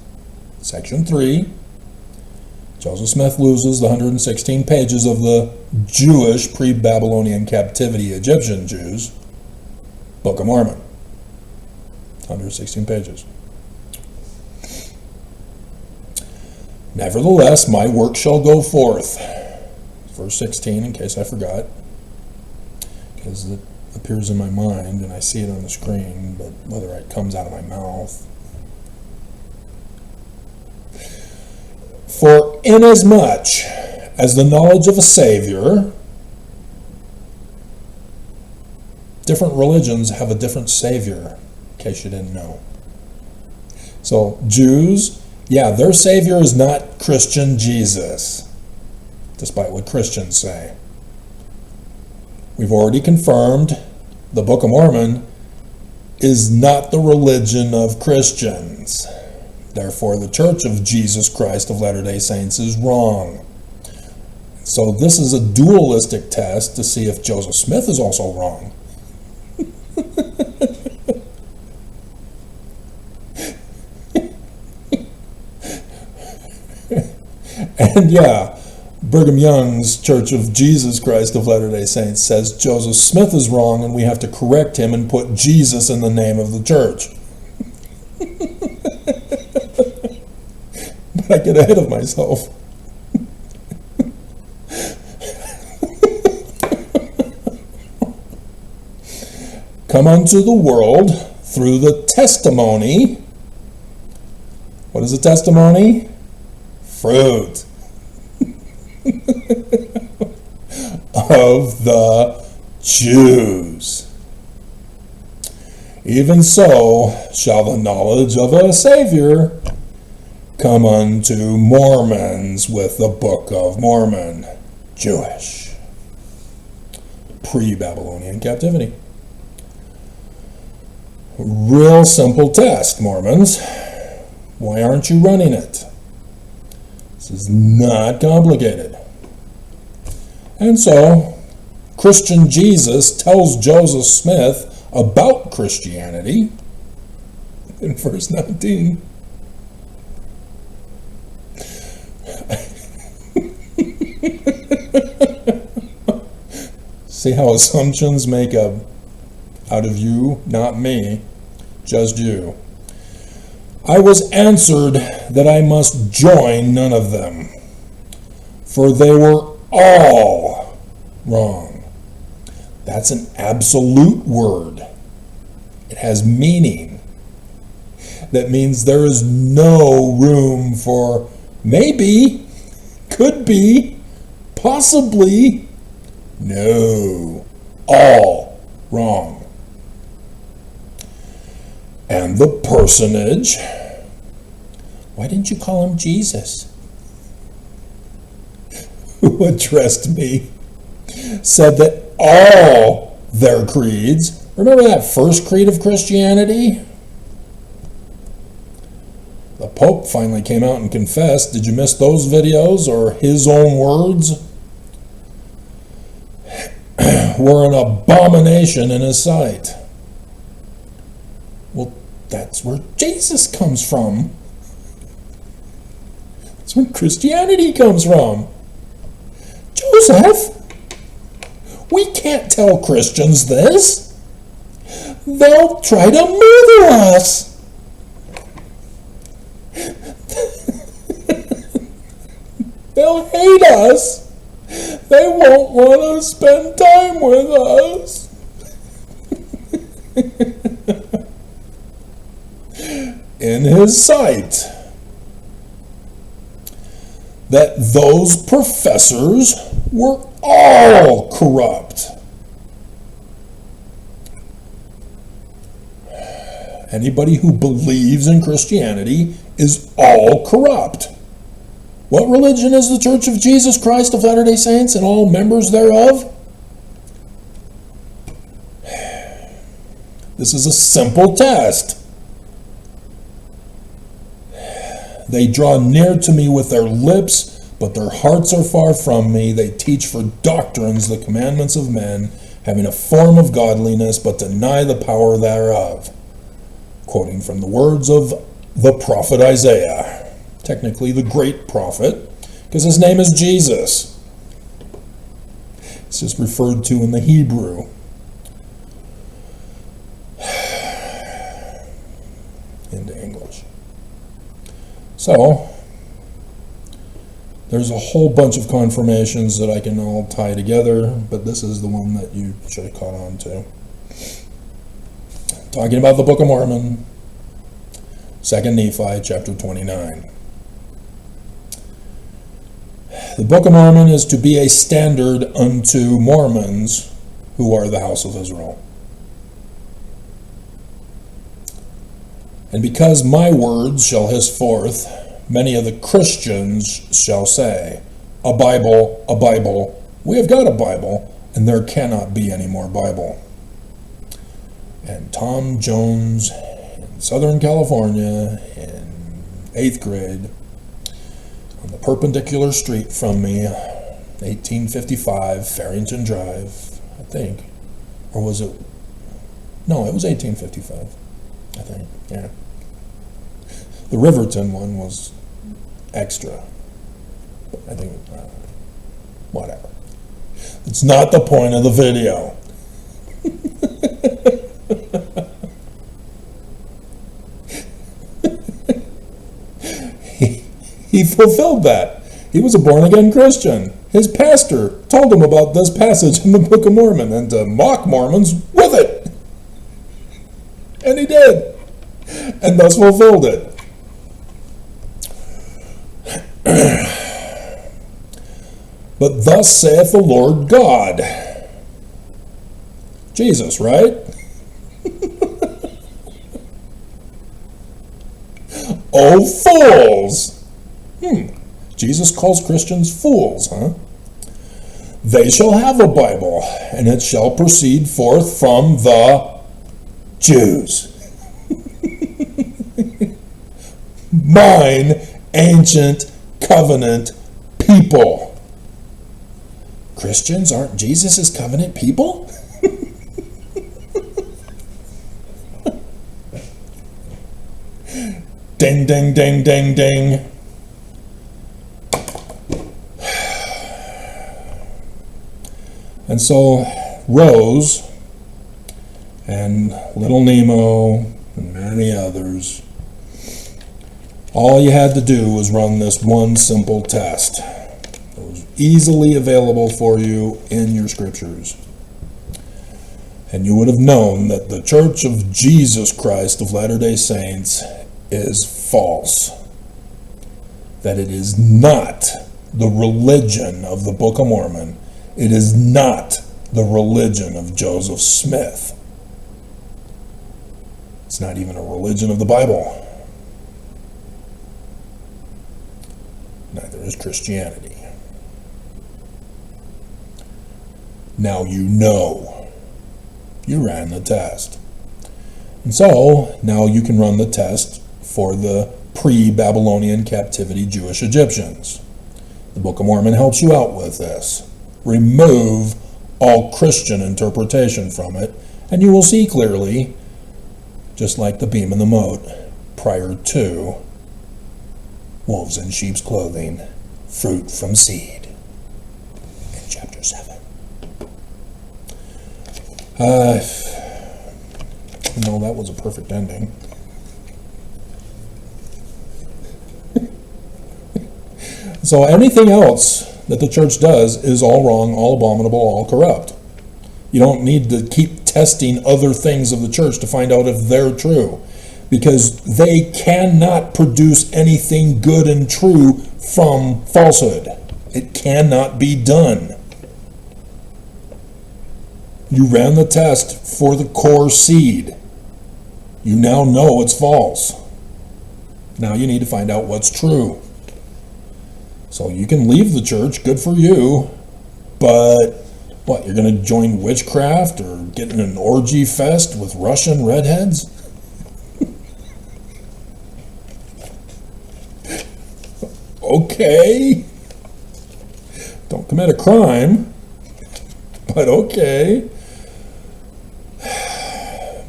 Section 3. Joseph Smith loses the 116 pages of the Jewish pre-Babylonian captivity Egyptian Jews. Book of Mormon. 116 pages. Nevertheless, my work shall go forth. Verse 16, in case I forgot, because it appears in my mind and I see it on the screen, but whether it comes out of my mouth. For inasmuch as the knowledge of a Savior, different religions have a different Savior, in case you didn't know. So Jews, yeah, their Savior is not Christian Jesus, despite what Christians say. We've already confirmed the Book of Mormon is not the religion of Christians. Therefore, the Church of Jesus Christ of Latter-day Saints is wrong. So this is a dualistic test to see if Joseph Smith is also wrong. And yeah, Brigham Young's Church of Jesus Christ of Latter-day Saints says Joseph Smith is wrong and we have to correct him and put Jesus in the name of the church. But I get ahead of myself. Come unto the world through the testimony. What is a testimony? Fruit. Of the Jews. Even so shall the knowledge of a Savior come unto Mormons with the Book of Mormon. Jewish. Pre-Babylonian captivity. Real simple test, Mormons. Why aren't you running it? This is not complicated. And so, Christian Jesus tells Joseph Smith about Christianity in verse 19. See how assumptions make out of you, not me, just you. I was answered that I must join none of them, for they were all wrong. That's an absolute word. It has meaning. That means there is no room for maybe, could be, possibly. No, all wrong. And the personage, why didn't you call him Jesus? Who addressed me, said that all their creeds, remember that first creed of Christianity? The Pope finally came out and confessed. Did you miss those videos, or his own words? Were an abomination in his sight. Well, that's where Jesus comes from. That's where Christianity comes from. Joseph, we can't tell Christians this. they'll try to murder us. They'll hate us. They won't want to spend time with us. In his sight, that those professors were all corrupt. Anybody who believes in Christianity is all corrupt. What religion is the Church of Jesus Christ of Latter-day Saints and all members thereof? This is a simple test. They draw near to me with their lips, but their hearts are far from me. They teach for doctrines the commandments of men, having a form of godliness, but deny the power thereof. Quoting from the words of the prophet Isaiah, technically the great prophet, because his name is Jesus. It's just referred to in the Hebrew. Into English. So, there's a whole bunch of confirmations that I can all tie together, but this is the one that you should have caught on to. Talking about the Book of Mormon, 2 Nephi, chapter 29. The Book of Mormon is to be a standard unto Mormons, who are the house of Israel. And because my words shall hiss forth, many of the Christians shall say, a Bible, we have got a Bible, and there cannot be any more Bible. And Tom Jones in Southern California in 8th grade, on the perpendicular street from me, 1855 Farrington Drive, I think. Or was it? No, it was 1855, I think, yeah. The Riverton one was extra. I think, whatever. It's not the point of the video. He fulfilled that. He was a born-again Christian. His pastor told him about this passage in the Book of Mormon and to mock Mormons with it. And he did. And thus fulfilled it. But thus saith the Lord God. Jesus, right? Oh, fools! Jesus calls Christians fools, huh? They shall have a Bible, and it shall proceed forth from the Jews. Mine ancient covenant people. Christians aren't Jesus' covenant people? Ding, ding, ding, ding, ding. And so Rose and Little Nemo and many others, all you had to do was run this one simple test. It was easily available for you in your scriptures. And you would have known that the Church of Jesus Christ of Latter-day Saints is false. That it is not the religion of the Book of Mormon. It is not the religion of Joseph Smith. It's not even a religion of the Bible. Neither is Christianity. Now you know. You ran the test. And so, now you can run the test for the pre-Babylonian captivity Jewish Egyptians. The Book of Mormon helps you out with this. Remove all Christian interpretation from it, and you will see clearly, just like the beam in the moat, prior to wolves in sheep's clothing, fruit from seed, in chapter 7. No, that was a perfect ending. So anything else that the church does is all wrong, all abominable, all corrupt. You don't need to keep testing other things of the church to find out if they're true, because they cannot produce anything good and true from falsehood. It cannot be done. You ran the test for the core seed. You now know it's false. Now you need to find out what's true. So you can leave the church, good for you, but what, you're going to join witchcraft or get in an orgy fest with Russian redheads? Okay. Don't commit a crime, but okay.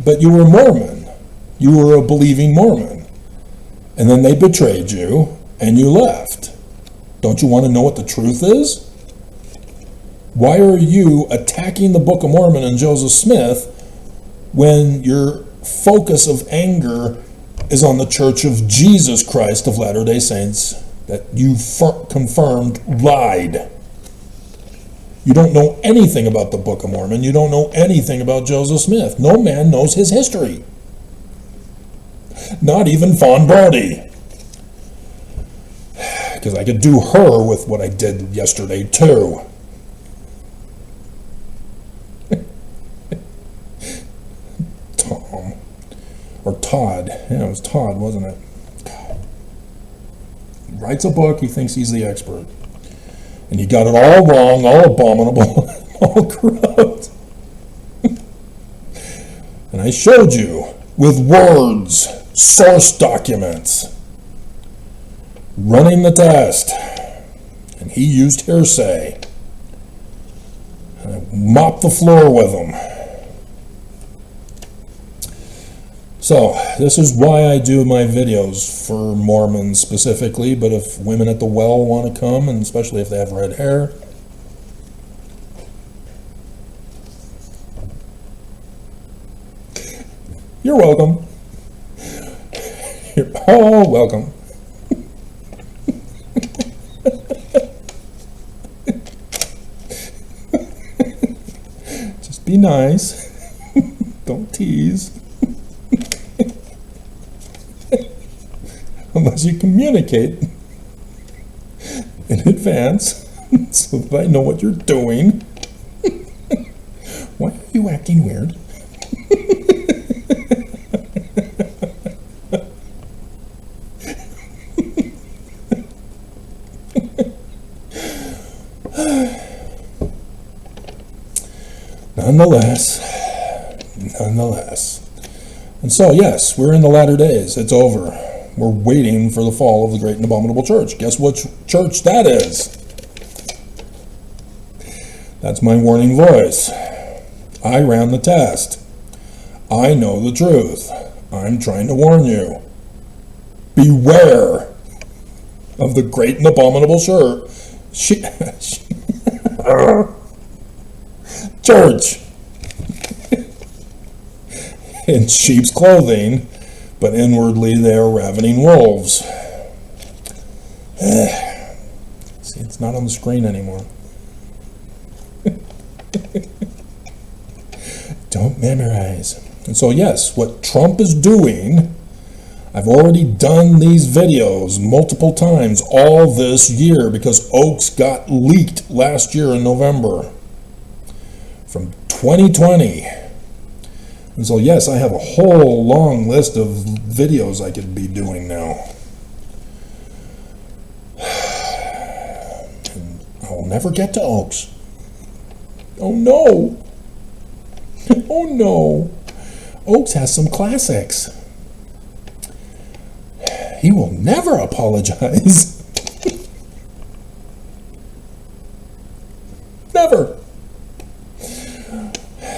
But you were Mormon. You were a believing Mormon. And then they betrayed you, and you left. Don't you want to know what the truth is? Why are you attacking the Book of Mormon and Joseph Smith when your focus of anger is on the Church of Jesus Christ of Latter-day Saints that you confirmed lied? You don't know anything about the Book of Mormon. You don't know anything about Joseph Smith. No man knows his history. Not even Fawn Brody. Because I could do her with what I did yesterday, too. Tom. Or Todd. Yeah, it was Todd, wasn't it? He writes a book, he thinks he's the expert. And he got it all wrong, all abominable, all corrupt. And I showed you with words, source documents, running the test. And he used hearsay. And I mopped the floor with him. So, this is why I do my videos for Mormons specifically, but if women at the well want to come, and especially if they have red hair, you're welcome. You're all welcome. Just be nice. Don't tease. Unless you communicate in advance so that I know what you're doing. Why are you acting weird? Nonetheless. And so, yes, we're in the latter days. It's over. We're waiting for the fall of the great and abominable church. Guess what church that is? That's my warning voice. I ran the test. I know the truth. I'm trying to warn you. Beware of the great and abominable church in sheep's clothing, but inwardly they are ravening wolves. See, it's not on the screen anymore. Don't memorize. And so yes, what Trump is doing, I've already done these videos multiple times all this year because Oaks got leaked last year in November from 2020. And so yes, I have a whole long list of videos I could be doing now. And I'll never get to Oaks. Oh no! Oh no! Oaks has some classics. He will never apologize. Never.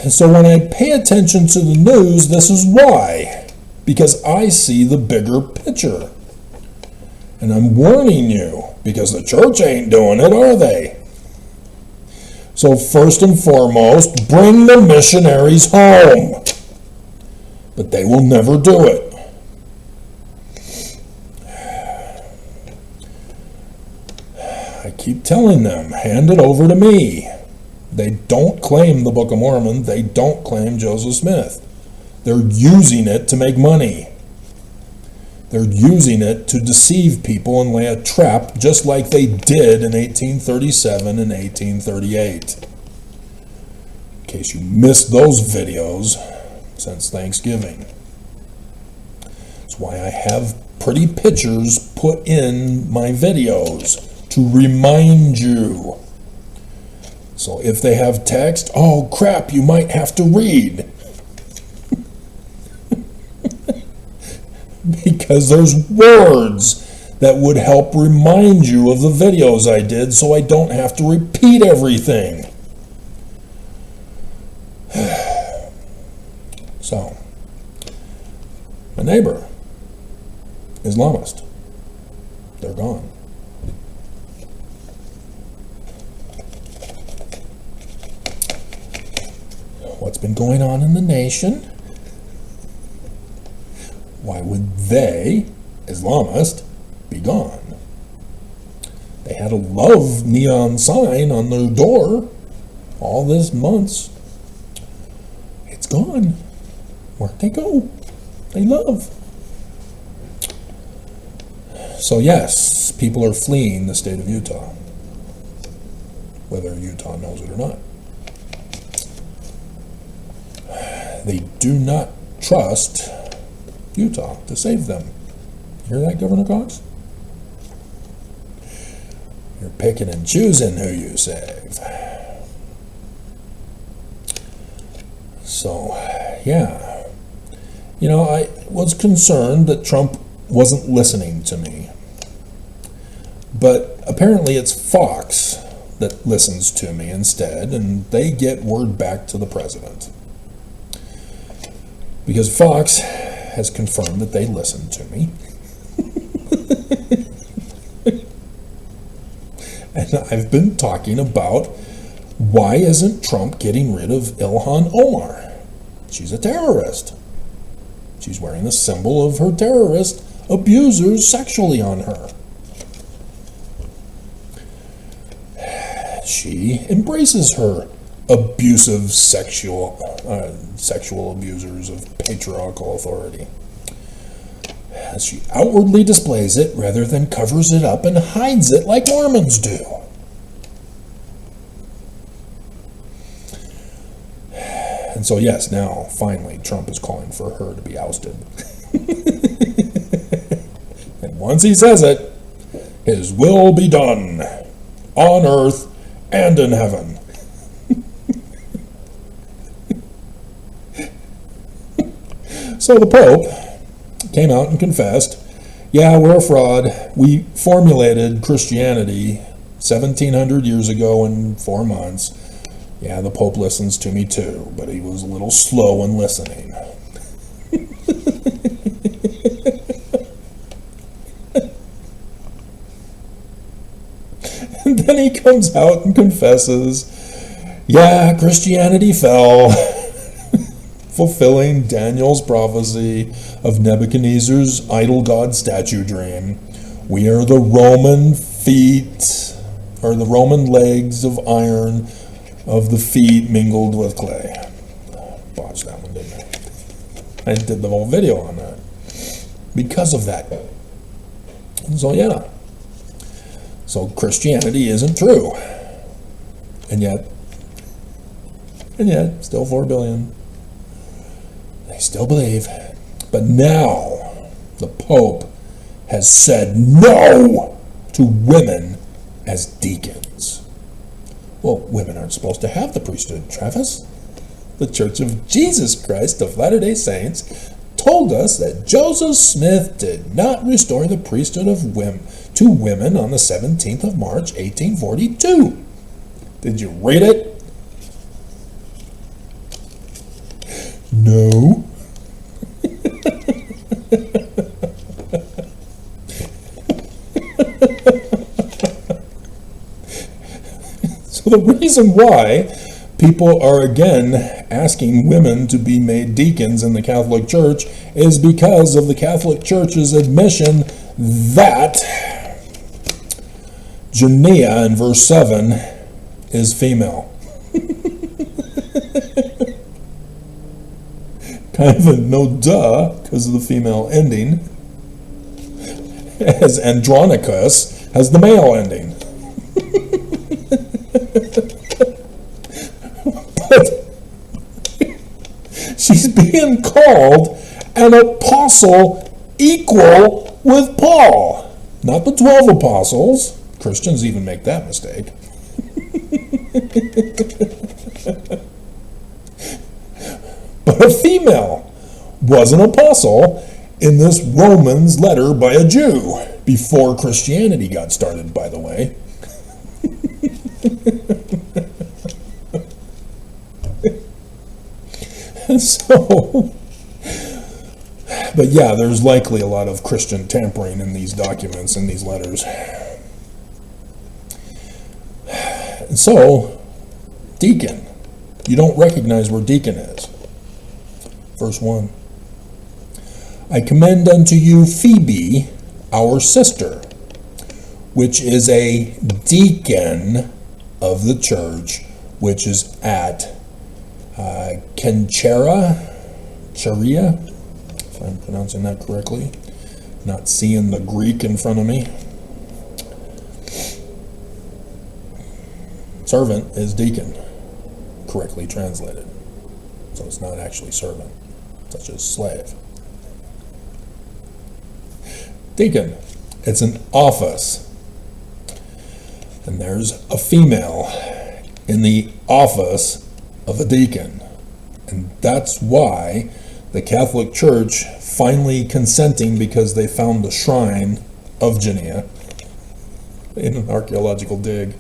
So when I pay attention to the news, this is why. Because I see the bigger picture. And I'm warning you, because the church ain't doing it, are they? So first and foremost, bring the missionaries home. but they will never do it. I keep telling them, hand it over to me. They don't claim the Book of Mormon. They don't claim Joseph Smith. They're using it to make money. They're using it to deceive people and lay a trap just like they did in 1837 and 1838. In case you missed those videos since Thanksgiving. That's why I have pretty pictures put in my videos to remind you. So if they have text, oh crap, you might have to read. Because there's words that would help remind you of the videos I did so I don't have to repeat everything. So, my neighbor, Islamist, they're gone. What's been going on in the nation? Why would they, Islamist, be gone? They had a love neon sign on their door all this months. It's gone. Where'd they go? They love. So yes, people are fleeing the state of Utah, whether Utah knows it or not. They do not trust Utah to save them. You hear that, Governor Cox? You're picking and choosing who you save. So, yeah. You know, I was concerned that Trump wasn't listening to me. But apparently it's Fox that listens to me instead, and they get word back to the president. Because Fox has confirmed that they listen to me. And I've been talking about why isn't Trump getting rid of Ilhan Omar? She's a terrorist. She's wearing the symbol of her terrorist abusers sexually on her. She embraces her abusive sexual abusers of patriarchal authority. She outwardly displays it rather than covers it up and hides it like Mormons do. And so yes, now finally Trump is calling for her to be ousted. And once he says it, his will be done on earth and in heaven. So the Pope came out and confessed, yeah, we're a fraud. We formulated Christianity 1,700 years ago in 4 months. Yeah, the Pope listens to me too, but he was a little slow in listening. And then he comes out and confesses, yeah, Christianity fell. Fulfilling Daniel's prophecy of Nebuchadnezzar's idol god statue dream. We are the Roman feet, or the Roman legs of iron of the feet mingled with clay. Botched that one, didn't I? I did the whole video on that. Because of that. And so yeah. So Christianity isn't true. And yet, still 4 billion. They still believe. But now, the Pope has said no to women as deacons. Well, women aren't supposed to have the priesthood, Travis. The Church of Jesus Christ of Latter-day Saints told us that Joseph Smith did not restore the priesthood of to women on the 17th of March, 1842. Did you read it? No. So the reason why people are again asking women to be made deacons in the Catholic Church is because of the Catholic Church's admission that Jania in verse 7 is female. Kind of a no duh because of the female ending, as Andronicus has the male ending. But she's being called an apostle equal with Paul. Not the 12 apostles. Christians even make that mistake. But a female was an apostle in this Romans letter by a Jew, before Christianity got started, by the way. So, but yeah, there's likely a lot of Christian tampering in these documents, in these letters. And so, deacon. You don't recognize where deacon is. Verse 1. I commend unto you Phoebe, our sister, which is a deacon of the church, which is at Cheria, if I'm pronouncing that correctly. Not seeing the Greek in front of me. Servant is deacon, correctly translated. So it's not actually servant, such as slave. Deacon, it's an office. And there's a female in the office of a deacon. And that's why the Catholic Church finally consenting, because they found the shrine of Jania in an archaeological dig,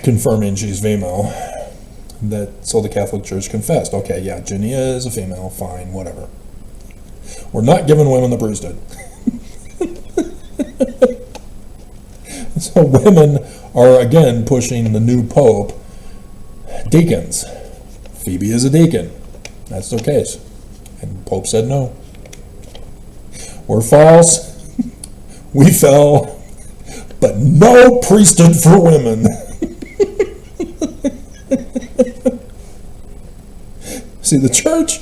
confirming she's female. So the Catholic Church confessed, okay, yeah, Jania is a female, fine, whatever. We're not giving women the priesthood. So women are again pushing the new pope, deacons. Phoebe is a deacon. That's their case. And the pope said no. We're false. We fell. But no priesthood for women. See, the church,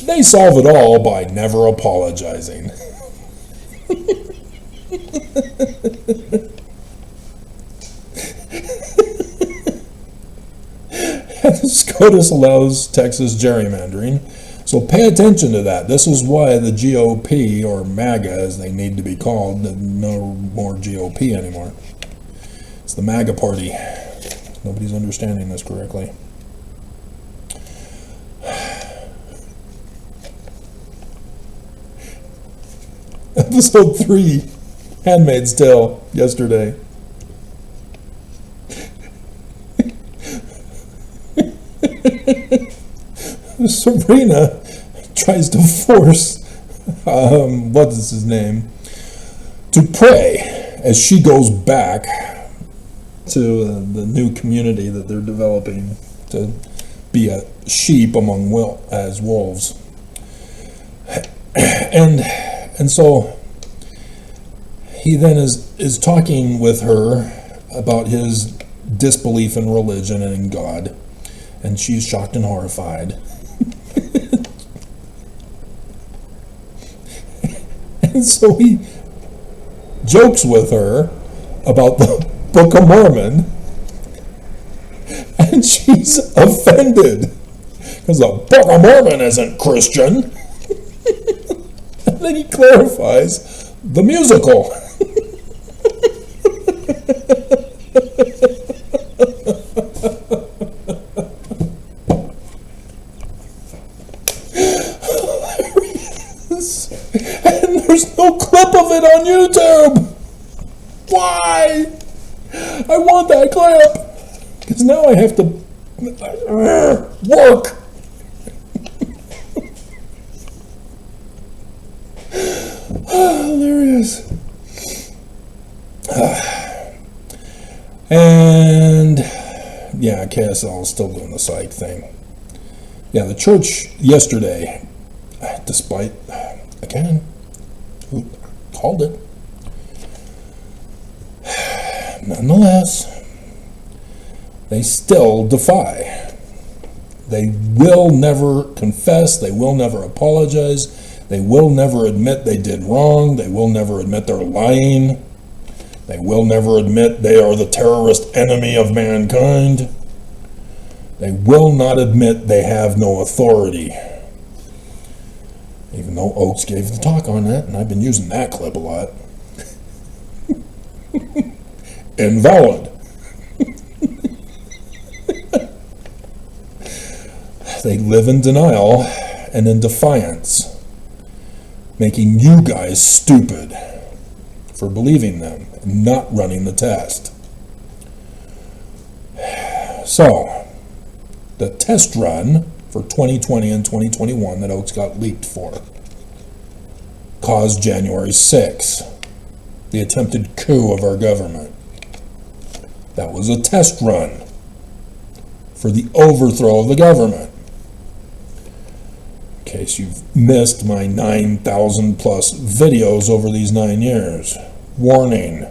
they solve it all by never apologizing. SCOTUS allows Texas gerrymandering, so pay attention to that. This is why the GOP, or MAGA as they need to be called, no more GOP anymore. It's the MAGA party. Nobody's understanding this correctly. Episode 3, Handmaid's Tale, yesterday. Sabrina tries to force, what is his name, to pray as she goes back to the new community that they're developing to be a sheep among as wolves. And so he then is talking with her about his disbelief in religion and in God, and she's shocked and horrified. And so he jokes with her about the Book of Mormon, and she's offended because the Book of Mormon isn't Christian. And then he clarifies the musical. And there's no clip of it on YouTube. Why? I want that clip. Because now I have to work. Hilarious. And yeah, KSL is still doing the psych thing. Yeah, the church yesterday, despite, again, who called it? Nonetheless, they still defy. They will never confess. They will never apologize. They will never admit they did wrong. They will never admit they're lying. They will never admit they are the terrorist enemy of mankind. They will not admit they have no authority. Even though Oaks gave the talk on that, and I've been using that clip a lot. Invalid. They live in denial and in defiance, making you guys stupid for believing them and not running the test. So, the test run for 2020 and 2021 that Oaks got leaked for caused January 6th, the attempted coup of our government. That was a test run for the overthrow of the government. In case you've missed my 9,000 plus videos over these 9 years. Warning.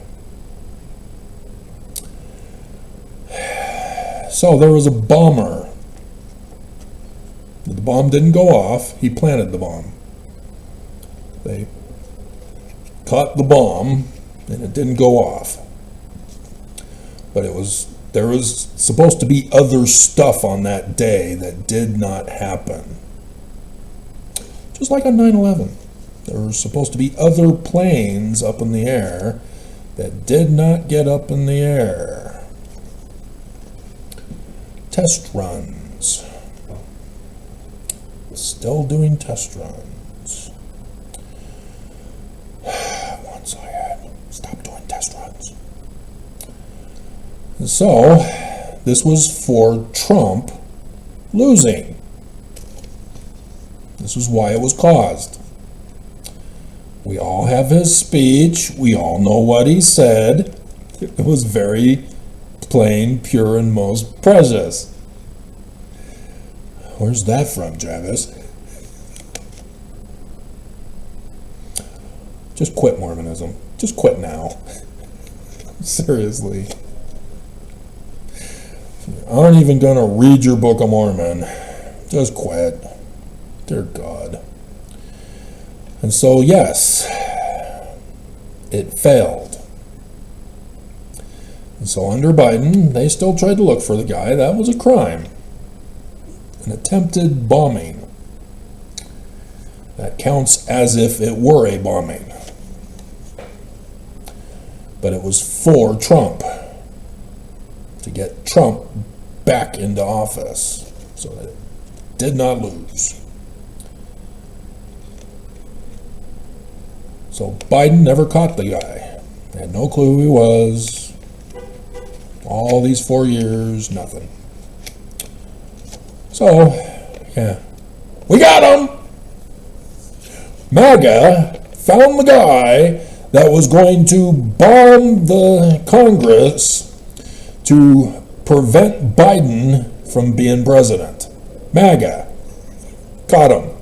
So there was a bomber. The bomb didn't go off. He planted the bomb. They caught the bomb and it didn't go off. But there was supposed to be other stuff on that day that did not happen. Just like on 9/11. There were supposed to be other planes up in the air that did not get up in the air. Test runs. Still doing test runs. Once I had stopped doing test runs. So, this was for Trump losing. This is why it was caused. We all have his speech. We all know what he said. It was very plain, pure, and most precious. Where's that from, Travis? Just quit Mormonism. Just quit now. Seriously. You aren't even going to read your Book of Mormon. Just quit. Dear God. And so, yes, it failed. And so under Biden, they still tried to look for the guy. That was a crime. An attempted bombing. That counts as if it were a bombing. But it was for Trump. To get Trump back into office. So that it did not lose. So Biden never caught the guy. They had no clue who he was. All these 4 years, nothing. So, yeah. We got him! MAGA found the guy that was going to bomb the Congress to prevent Biden from being president. MAGA. Caught him.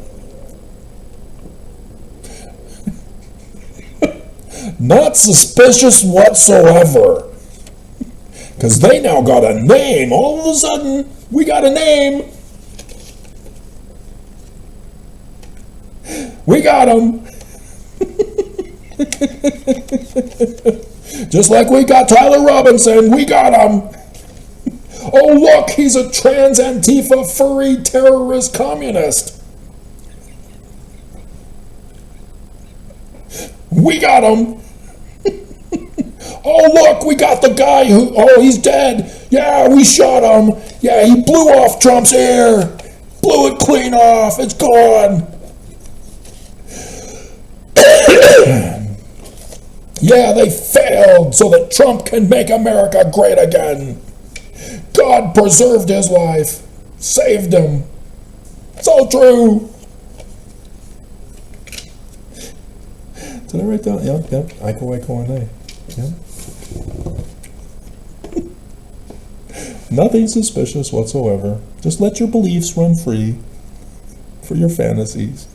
Not suspicious whatsoever. Because they now got a name. All of a sudden, we got a name. We got him. Just like we got Tyler Robinson, we got him. Oh, look, he's a trans Antifa furry terrorist communist. We got him. Oh, look, we got the guy who, oh, he's dead. Yeah, we shot him. Yeah, he blew off Trump's ear. Blew it clean off. It's gone. Yeah, they failed so that Trump can make America great again. God preserved his life. Saved him. So true. Did I write down? Yep. Iko, and A. Yep. Nothing suspicious whatsoever. Just let your beliefs run free for your fantasies.